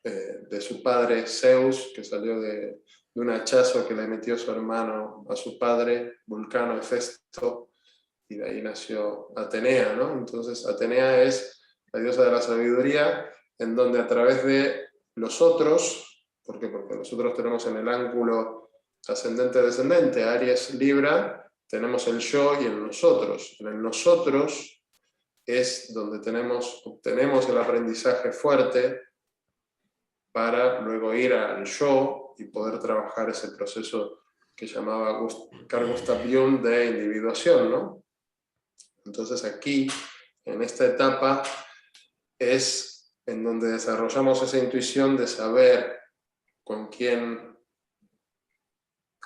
de su padre Zeus, que salió de un hachazo que le metió su hermano a su padre, Vulcano Hefesto, y de ahí nació Atenea, ¿no? Entonces Atenea es la diosa de la sabiduría, en donde a través de los otros, ¿por qué? Porque nosotros tenemos en el ángulo ascendente-descendente, Aries, Libra, tenemos el yo y el nosotros. En el nosotros es donde obtenemos el aprendizaje fuerte para luego ir al yo y poder trabajar ese proceso que llamaba Carl Gustav Jung de individuación, ¿no? Entonces aquí, en esta etapa, es en donde desarrollamos esa intuición de saber con quién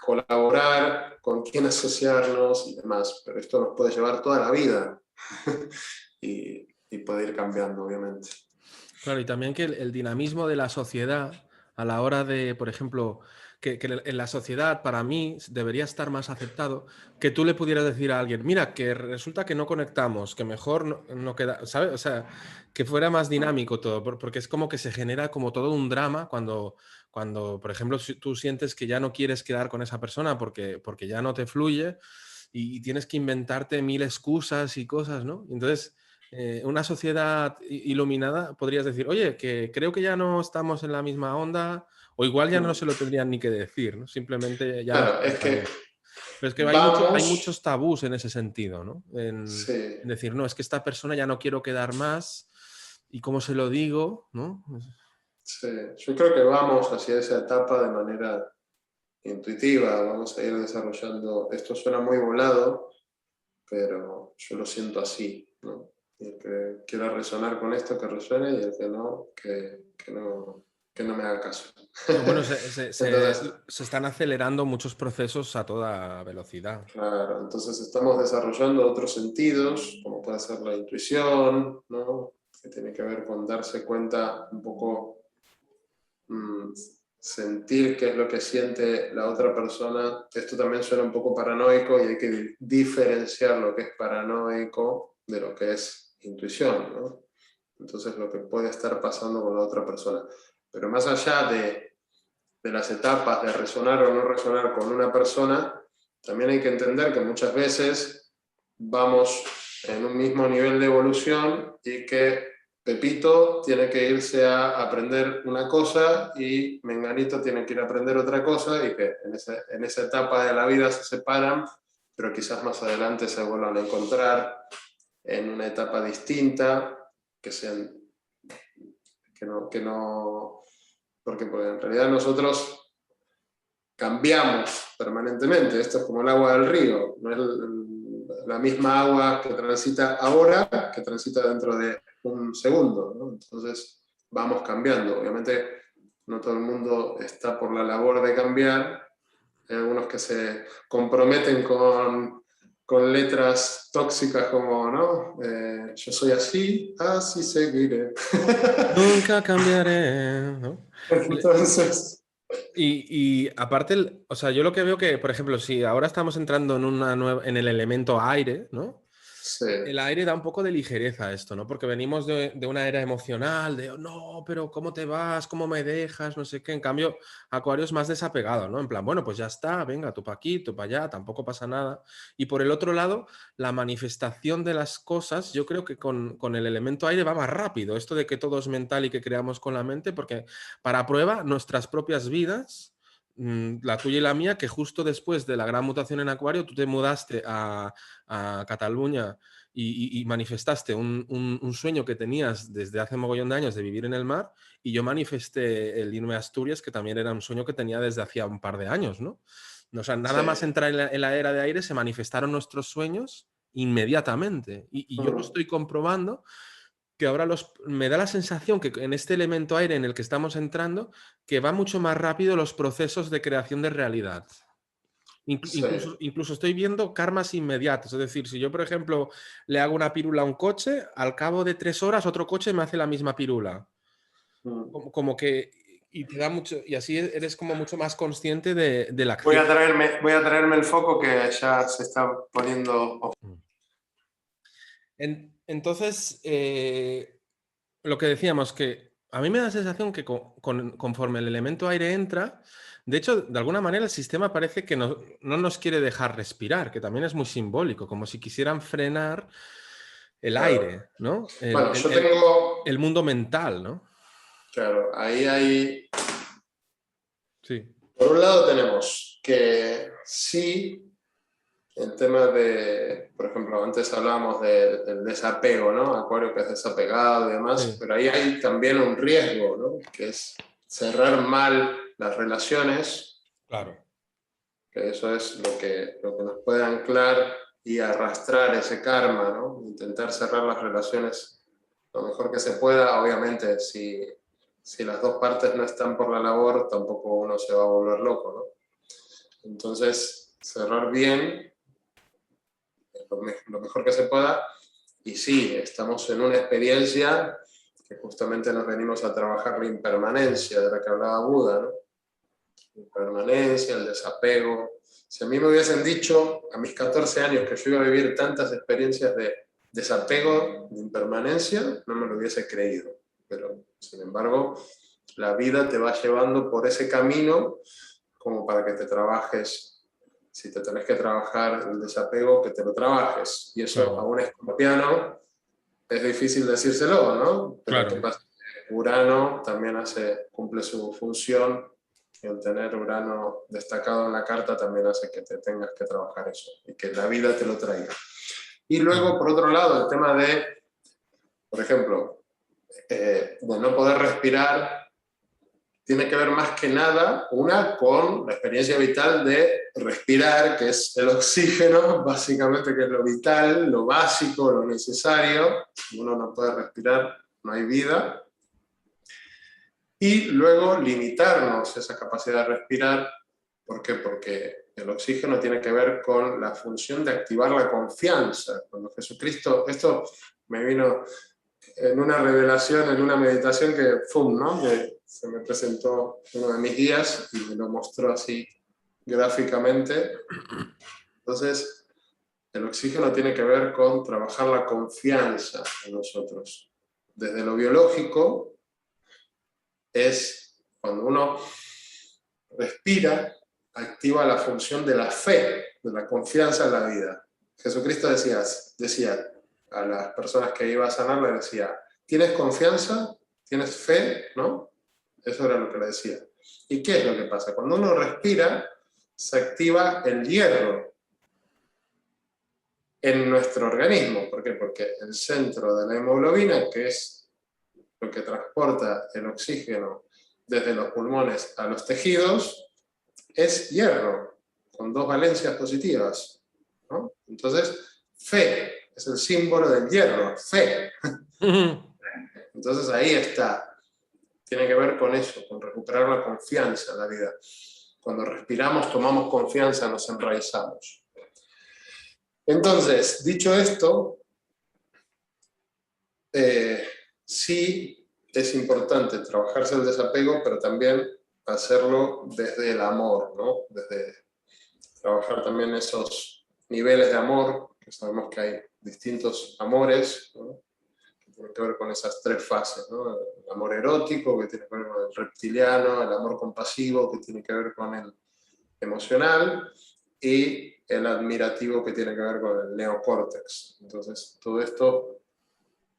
colaborar, con quién asociarnos y demás. Pero esto nos puede llevar toda la vida y puede ir cambiando, obviamente. Claro, y también que el dinamismo de la sociedad a la hora de, por ejemplo, que en la sociedad para mí debería estar más aceptado que tú le pudieras decir a alguien, mira, que resulta que no conectamos, que mejor no queda, ¿sabes? O sea, que fuera más dinámico todo, porque es como que se genera como todo un drama cuando por ejemplo, si tú sientes que ya no quieres quedar con esa persona porque ya no te fluye y tienes que inventarte mil excusas y cosas, ¿no? Entonces una sociedad iluminada podrías decir, oye, que creo que ya no estamos en la misma onda, o igual ya no se lo tendrían ni que decir, ¿no? Simplemente ya nos Claro, es que cortaría. Pero es que hay vamos, muchos tabús en ese sentido, ¿no? sí, En decir, no, es que esta persona ya no quiero quedar más, y cómo se lo digo, ¿no? sí, yo creo que vamos hacia esa etapa de manera intuitiva, vamos a ir desarrollando, esto suena muy volado, pero yo lo siento así, ¿no? Y el que quiera resonar con esto, que resuene, y el que no, que no me haga caso. Bueno, Entonces, se están acelerando muchos procesos a toda velocidad. claro, entonces estamos desarrollando otros sentidos, como puede ser la intuición, ¿no? Que tiene que ver con darse cuenta un poco, sentir qué es lo que siente la otra persona. Esto también suena un poco paranoico y hay que diferenciar lo que es paranoico de lo que es intuición, ¿no? Entonces lo que puede estar pasando con la otra persona. Pero más allá de las etapas de resonar o no resonar con una persona, también hay que entender que muchas veces vamos en un mismo nivel de evolución y que Pepito tiene que irse a aprender una cosa y Menganito tiene que ir a aprender otra cosa y que en esa etapa de la vida se separan, pero quizás más adelante se vuelvan a encontrar en una etapa distinta, que sean, que no, porque en realidad nosotros cambiamos permanentemente. Esto es como el agua del río, no es la misma agua que transita ahora que transita dentro de un segundo, ¿no? Entonces vamos cambiando. Obviamente no todo el mundo está por la labor de cambiar. Hay algunos que se comprometen con letras tóxicas como, ¿no? Yo soy así, así seguiré. Nunca cambiaré, ¿no? Entonces, Y aparte, o sea, yo lo que veo que, por ejemplo, si ahora estamos entrando en en el elemento aire, ¿no? sí. El aire da un poco de ligereza a esto, ¿no? Porque venimos de una era emocional, de, "Oh, no, pero ¿cómo te vas? ¿Cómo me dejas? No sé qué". En cambio, Acuario es más desapegado, ¿no? En plan, bueno, pues ya está, venga, tú para aquí, tú para allá, tampoco pasa nada. Y por el otro lado, la manifestación de las cosas, yo creo que con el elemento aire va más rápido. Esto de que todo es mental y que creamos con la mente, porque para prueba, nuestras propias vidas, la tuya y la mía, que justo después de la gran mutación en Acuario, tú te mudaste a Cataluña y manifestaste un sueño que tenías desde hace mogollón de años de vivir en el mar, y yo manifesté el irme a Asturias, que también era un sueño que tenía desde hacía un par de años, ¿no? O sea, nada Sí. más entrar en la era de aire se manifestaron nuestros sueños inmediatamente. Y yo lo estoy comprobando, que ahora me da la sensación que en este elemento aire en el que estamos entrando, que va mucho más rápido los procesos de creación de realidad. Sí. Incluso estoy viendo karmas inmediatos. Es decir, si yo, por ejemplo, le hago una pirula a un coche, al cabo de 3 horas otro coche me hace la misma pirula. Como que... Y te da mucho... Y así eres como mucho más consciente de la Voy acción. a traerme el foco que ya se está poniendo. Entonces, lo que decíamos, que a mí me da la sensación que conforme el elemento aire entra, de hecho, de alguna manera el sistema parece que no nos quiere dejar respirar, que también es muy simbólico, como si quisieran frenar el Claro. aire, ¿no? Bueno, yo tengo... El mundo mental, ¿no? Claro, ahí hay... Sí. Por un lado tenemos que sí, el tema de, por ejemplo, antes hablábamos del desapego, ¿no? Acuario que es desapegado y demás, Sí. pero ahí hay también un riesgo, ¿no? Que es cerrar mal las relaciones, Claro. que eso es lo que nos puede anclar y arrastrar ese karma, ¿no? Intentar cerrar las relaciones lo mejor que se pueda. Obviamente, si las dos partes no están por la labor, tampoco uno se va a volver loco, ¿no? Entonces, cerrar bien lo mejor que se pueda. Y sí, estamos en una experiencia que justamente nos venimos a trabajar la impermanencia de la que hablaba Buda, ¿no? La impermanencia, el desapego. Si a mí me hubiesen dicho a mis 14 años que yo iba a vivir tantas experiencias de desapego, de impermanencia, no me lo hubiese creído. Pero, sin embargo, la vida te va llevando por ese camino como para que te trabajes. Si te tenés que trabajar el desapego, que te lo trabajes. Y eso Claro. a un escorpiano es difícil decírselo, ¿no? Pero ¿qué Claro. pasa? Urano también cumple su función, y el tener Urano destacado en la carta también hace que te tengas que trabajar eso y que la vida te lo traiga. Y luego, por otro lado, el tema de, por ejemplo, de no poder respirar, tiene que ver más que nada, una, con la experiencia vital de respirar, que es el oxígeno, básicamente, que es lo vital, lo básico, lo necesario. Si uno no puede respirar, no hay vida. Y luego limitarnos esa capacidad de respirar. ¿Por qué? Porque el oxígeno tiene que ver con la función de activar la confianza. Cuando Jesucristo, esto me vino en una revelación, en una meditación que, ¡fum!, ¿no? Que se me presentó uno de mis guías y me lo mostró así gráficamente. Entonces, el oxígeno tiene que ver con trabajar la confianza en nosotros. Desde lo biológico, es cuando uno respira, activa la función de la fe, de la confianza en la vida. Jesucristo decía a las personas que iba a sanar, le decía, ¿tienes confianza? ¿Tienes fe? ¿No? Eso era lo que le decía. ¿Y qué es lo que pasa? Cuando uno respira, se activa el hierro en nuestro organismo. ¿Por qué? Porque el centro de la hemoglobina, que es lo que transporta el oxígeno desde los pulmones a los tejidos, es hierro, con 2 valencias positivas, ¿no? Entonces, fe es el símbolo del hierro, fe. Entonces ahí está. Tiene que ver con eso, con recuperar la confianza en la vida. Cuando respiramos, tomamos confianza, nos enraizamos. Entonces, dicho esto, sí es importante trabajarse el desapego, pero también hacerlo desde el amor, ¿no? Desde trabajar también esos niveles de amor, que sabemos que hay distintos amores, ¿no? Que tienen que ver con esas 3 fases, ¿no? El amor erótico, que tiene que ver con el reptiliano, el amor compasivo, que tiene que ver con el emocional, y el admirativo, que tiene que ver con el neocórtex. Entonces, todo esto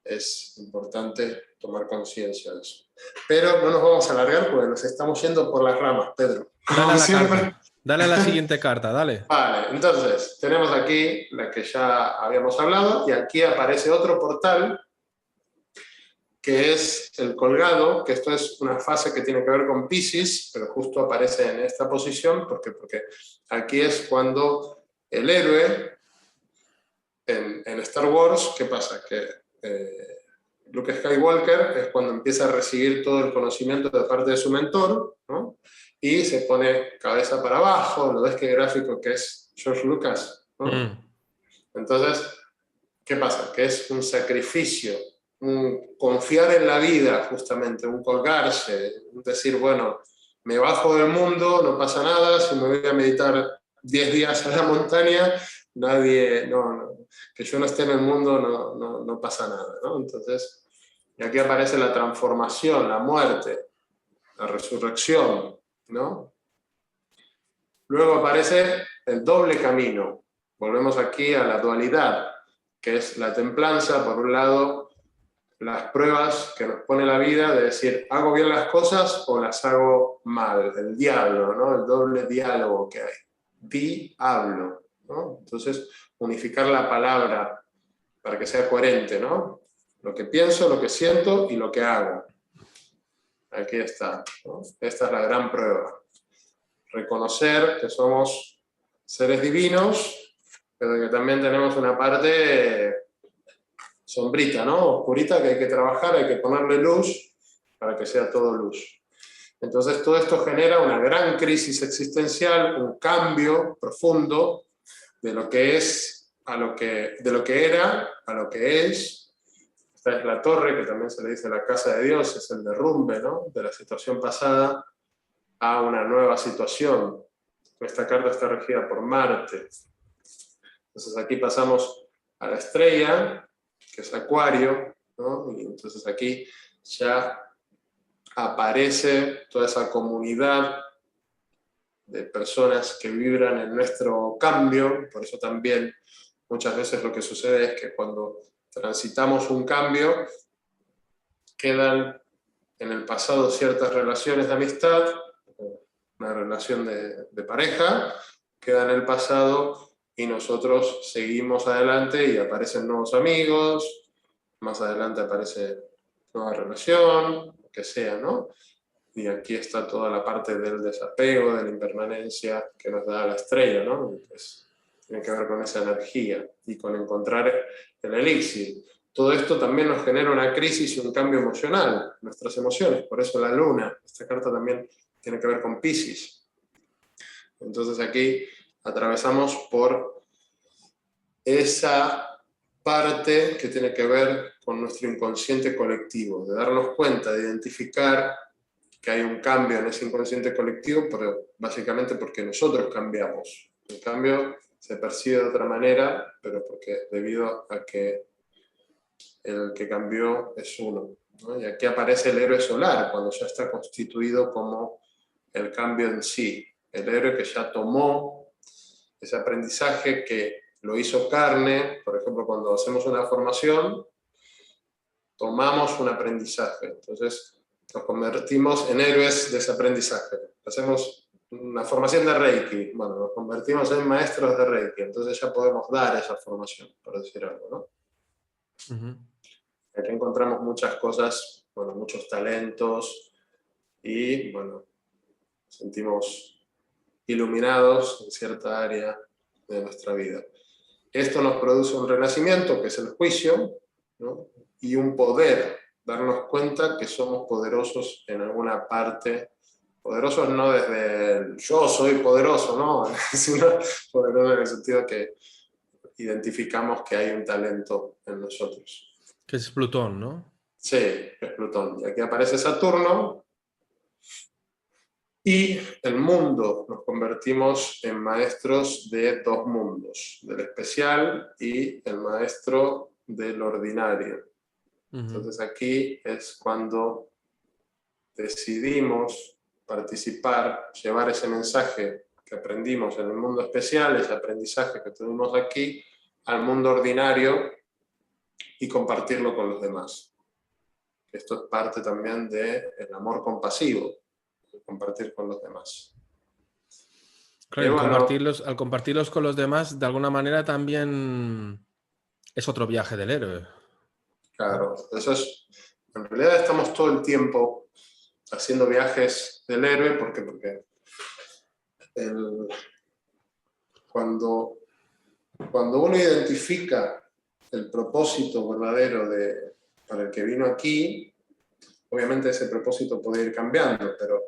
es importante tomar conciencia de eso. Pero no nos vamos a alargar porque nos estamos yendo por las ramas, Pedro. Dale a Como la siempre. carta. Dale a la siguiente carta, dale. Vale, entonces tenemos aquí la que ya habíamos hablado y aquí aparece otro portal que es el colgado, que esto es una fase que tiene que ver con Piscis, pero justo aparece en esta posición porque aquí es cuando el héroe en Star Wars, ¿qué pasa? Que Luke Skywalker es cuando empieza a recibir todo el conocimiento de parte de su mentor, ¿no? Y se pone cabeza para abajo, lo ves que gráfico que es George Lucas, ¿no? Mm. Entonces, ¿qué pasa? Que es un sacrificio, un confiar en la vida, justamente, un colgarse, un decir, bueno, me bajo del mundo, no pasa nada, si me voy a meditar 10 días a la montaña, nadie, que yo no esté en el mundo no pasa nada, ¿no? Entonces, y aquí aparece la transformación, la muerte, la resurrección, ¿no? Luego aparece el doble camino. Volvemos aquí a la dualidad, que es la templanza, por un lado, las pruebas que nos pone la vida de decir, ¿hago bien las cosas o las hago mal? El diablo, ¿no? El doble diálogo que hay. Di-hablo, ¿no? Entonces, unificar la palabra para que sea coherente, ¿no? Lo que pienso, lo que siento y lo que hago. Aquí está, ¿no? Esta es la gran prueba. Reconocer que somos seres divinos, pero que también tenemos una parte sombrita, ¿no? Oscurita, que hay que trabajar, hay que ponerle luz para que sea todo luz. Entonces todo esto genera una gran crisis existencial, un cambio profundo de lo que es de lo que era a lo que es. Esta es la torre, que también se le dice la casa de Dios, es el derrumbe, ¿no? De la situación pasada a una nueva situación. Esta carta está regida por Marte. Entonces aquí pasamos a la estrella, que es Acuario, ¿no? Y entonces aquí ya aparece toda esa comunidad de personas que vibran en nuestro cambio. Por eso también muchas veces lo que sucede es que cuando transitamos un cambio, quedan en el pasado ciertas relaciones de amistad, una relación de pareja, queda en el pasado y nosotros seguimos adelante y aparecen nuevos amigos, más adelante aparece nueva relación, lo que sea, ¿no? Y aquí está toda la parte del desapego, de la impermanencia que nos da la estrella, ¿no? Pues, tiene que ver con esa energía y con encontrar el elixir. Todo esto también nos genera una crisis y un cambio emocional, nuestras emociones. Por eso la luna, esta carta también tiene que ver con Piscis. Entonces aquí atravesamos por esa parte que tiene que ver con nuestro inconsciente colectivo, de darnos cuenta, de identificar que hay un cambio en ese inconsciente colectivo, pero básicamente porque nosotros cambiamos. El cambio se percibe de otra manera, pero porque debido a que el que cambió es uno, ¿no? Y aquí aparece el héroe solar, cuando ya está constituido como el cambio en sí. El héroe que ya tomó ese aprendizaje, que lo hizo carne. Por ejemplo, cuando hacemos una formación, tomamos un aprendizaje. Entonces, nos convertimos en héroes de ese aprendizaje. Hacemos una formación de Reiki. Bueno, nos convertimos en maestros de Reiki. Entonces ya podemos dar esa formación, por decir algo, ¿no? Uh-huh. Aquí encontramos muchas cosas, bueno, muchos talentos y, bueno, sentimos iluminados en cierta área de nuestra vida. Esto nos produce un renacimiento, que es el juicio, ¿no? Y un poder, darnos cuenta que somos poderosos en alguna parte, poderosos no desde el yo soy poderoso, ¿no? Sino poderosos en el sentido que identificamos que hay un talento en nosotros. Que es Plutón, ¿no? Sí, es Plutón. Y aquí aparece Saturno y el mundo. Nos convertimos en maestros de dos mundos, del especial y el maestro del ordinario. Uh-huh. Entonces aquí es cuando decidimos participar, llevar ese mensaje que aprendimos en el mundo especial, ese aprendizaje que tuvimos aquí, al mundo ordinario y compartirlo con los demás. Esto es parte también del amor compasivo, compartir con los demás. Claro, bueno, al compartirlos con los demás, de alguna manera también es otro viaje del héroe. claro, eso es, en realidad estamos todo el tiempo haciendo viajes del héroe porque el, cuando, cuando uno identifica el propósito verdadero para el que vino aquí, obviamente ese propósito puede ir cambiando, pero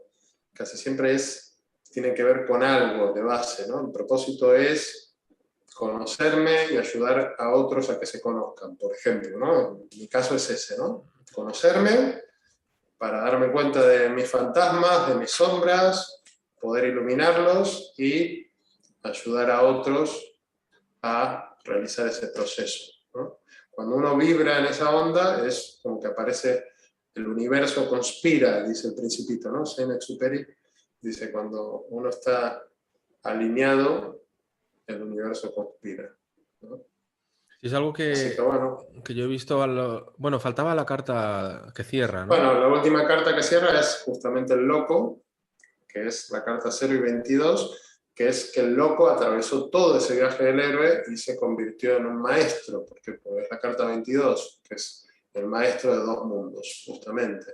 casi siempre tiene que ver con algo de base, ¿no? El propósito es conocerme y ayudar a otros a que se conozcan, por ejemplo, ¿no? En mi caso es ese, ¿no? Conocerme para darme cuenta de mis fantasmas, de mis sombras, poder iluminarlos y ayudar a otros a realizar ese proceso, ¿no? Cuando uno vibra en esa onda, es como que aparece el universo conspira, dice el Principito, ¿no? Saint-Exupéry dice, cuando uno está alineado, el universo conspira, ¿no? Es algo Así que bueno. que yo he visto, bueno, faltaba la carta que cierra, ¿no? Bueno, la última carta que cierra es justamente el loco, que es la carta 0 y 22, que es que el loco atravesó todo ese viaje del héroe y se convirtió en un maestro, porque es la carta 22, que es el maestro de dos mundos, justamente.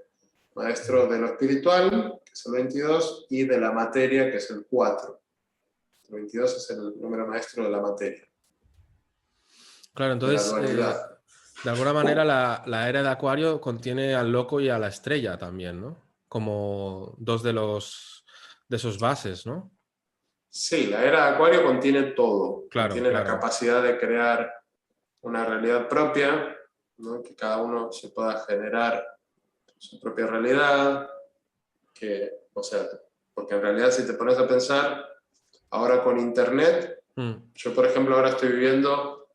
Maestro de lo espiritual, que es el 22, y de la materia, que es el 4. El 22 es el número maestro de la materia, Claro, de la entonces, dualidad. de alguna manera la era de Acuario contiene al loco y a la estrella también, ¿no? Como dos de esos bases, ¿no? Sí, la era de Acuario contiene todo, Claro, contiene la claro. capacidad de crear una realidad propia, ¿no? Que cada uno se pueda generar su propia realidad, o sea, porque en realidad si te pones a pensar, ahora con Internet, Mm. yo por ejemplo ahora estoy viviendo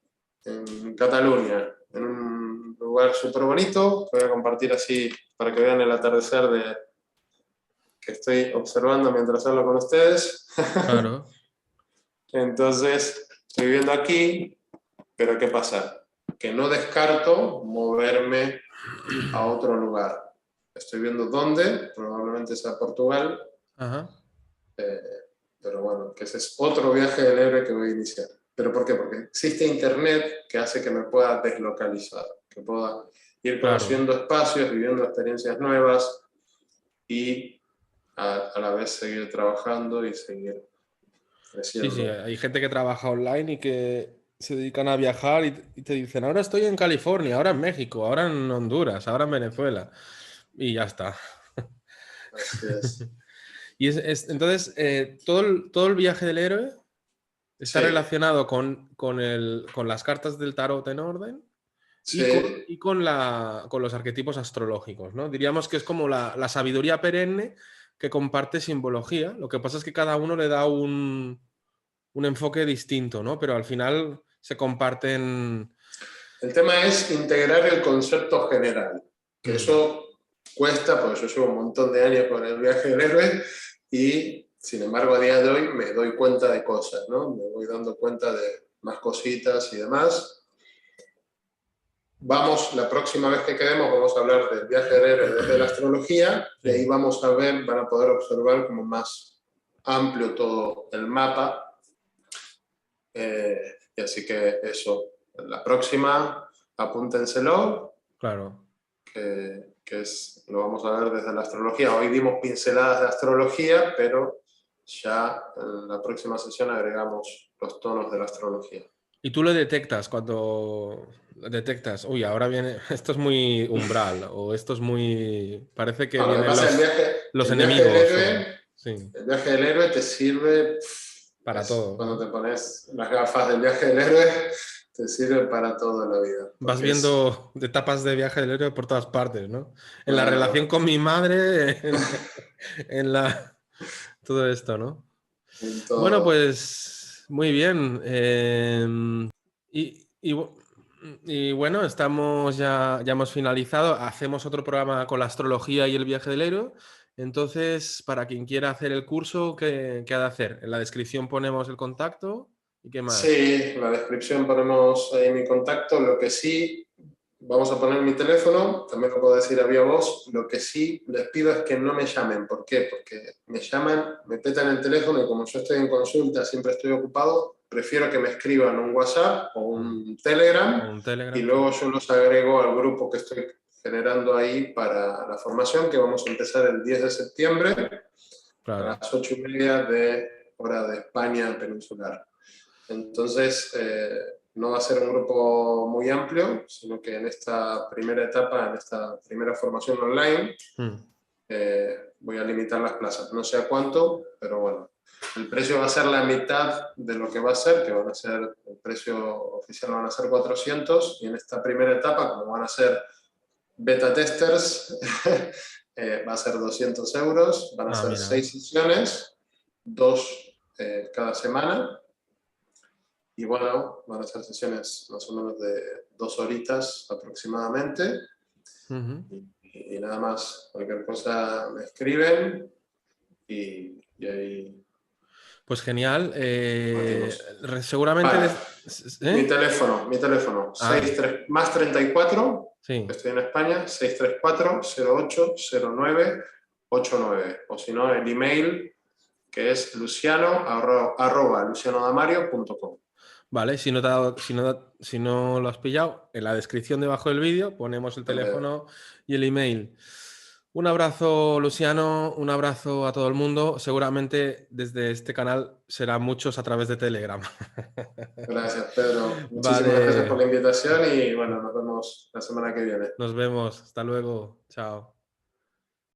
en Cataluña, en un lugar súper bonito, voy a compartir así para que vean el atardecer que estoy observando mientras hablo con ustedes. Claro. Entonces, estoy viviendo aquí, pero ¿qué pasa? Que no descarto moverme a otro lugar. Estoy viendo dónde, probablemente sea Portugal, Ajá. eh, pero bueno, que ese es otro viaje del héroe que voy a iniciar. ¿Pero por qué? Porque existe Internet que hace que me pueda deslocalizar, que pueda ir Claro. conociendo espacios, viviendo experiencias nuevas y a la vez seguir trabajando y seguir Sí, sí, creciendo. hay gente que trabaja online y que se dedican a viajar y te dicen, ahora estoy en California, ahora en México, ahora en Honduras, ahora en Venezuela. Y ya está. Así es. Y entonces, todo el viaje del héroe está Sí, relacionado con las cartas del tarot en orden sí. y con los arquetipos astrológicos, ¿no? Diríamos que es como la sabiduría perenne que comparte simbología. Lo que pasa es que cada uno le da un enfoque distinto, ¿no? Pero al final se comparten. El tema es integrar el concepto general, que Mm, eso cuesta, porque yo llevo un montón de años con el viaje del héroe y, sin embargo, a día de hoy me doy cuenta de cosas, ¿no? Me voy dando cuenta de más cositas y demás. Vamos, la próxima vez que quedemos, vamos a hablar del viaje del héroe desde la astrología y ahí sí, vamos a ver, van a poder observar como más amplio todo el mapa. Y así que eso, la próxima, apúntenselo claro. lo vamos a ver desde la astrología. Hoy dimos pinceladas de astrología, pero ya en la próxima sesión agregamos los tonos de la astrología. Y tú lo detectas cuando detectas, uy, ahora viene, esto es muy umbral, o esto es muy, parece que No, lo que vienen pasa es los el viaje del enemigos, héroe, sí, el viaje del héroe te sirve, para es todo, cuando ¿no? te pones las gafas del viaje del héroe, te sirve para toda la vida, Vas porque es, viendo etapas de viaje del héroe por todas partes, ¿no? En la relación claro, con mi madre, en todo esto, ¿no? en Bueno, todo. pues muy bien. Y, y bu- y bueno, ya hemos finalizado. Hacemos otro programa con la astrología y el viaje del héroe. Entonces, para quien quiera hacer el curso, ¿qué ha de hacer? En la descripción ponemos el contacto. ¿Y qué más? Sí, en la descripción ponemos ahí mi contacto, lo que sí. vamos a poner mi teléfono, también lo puedo decir a viva voz. Lo que sí les pido es que no me llamen. ¿Por qué? Porque me llaman, me petan el teléfono y como yo estoy en consulta, siempre estoy ocupado, prefiero que me escriban un WhatsApp o un Telegram, O un Telegram. y luego yo los agrego al grupo que estoy generando ahí para la formación, que vamos a empezar el 10 de septiembre a las 8:30 de hora de España peninsular. Entonces, no va a ser un grupo muy amplio, sino que en esta primera etapa, en esta primera formación online, voy a limitar las plazas. No sé a cuánto, pero bueno. El precio va a ser la mitad de lo que va a ser, que van a ser, el precio oficial van a ser 400, y en esta primera etapa, como van a ser beta testers, va a ser 200 euros, van a ser 6 sesiones, 2 cada semana, y bueno, van a ser sesiones más o menos de 2 horitas aproximadamente, y nada más. Cualquier cosa me escriben y ahí... Pues genial. Seguramente... Vale. Mi teléfono, más 34, sí. estoy en España, 634-08-09-89. O si no, el email, que es luciano@lucianodamario.com. Vale, si no lo has pillado, en la descripción debajo del vídeo ponemos el teléfono y el email. Un abrazo, Luciano, un abrazo a todo el mundo. Seguramente desde este canal serán muchos a través de Telegram. Gracias, Pedro. Muchísimas gracias por la invitación y bueno, nos vemos la semana que viene. Nos vemos. Hasta luego. Chao.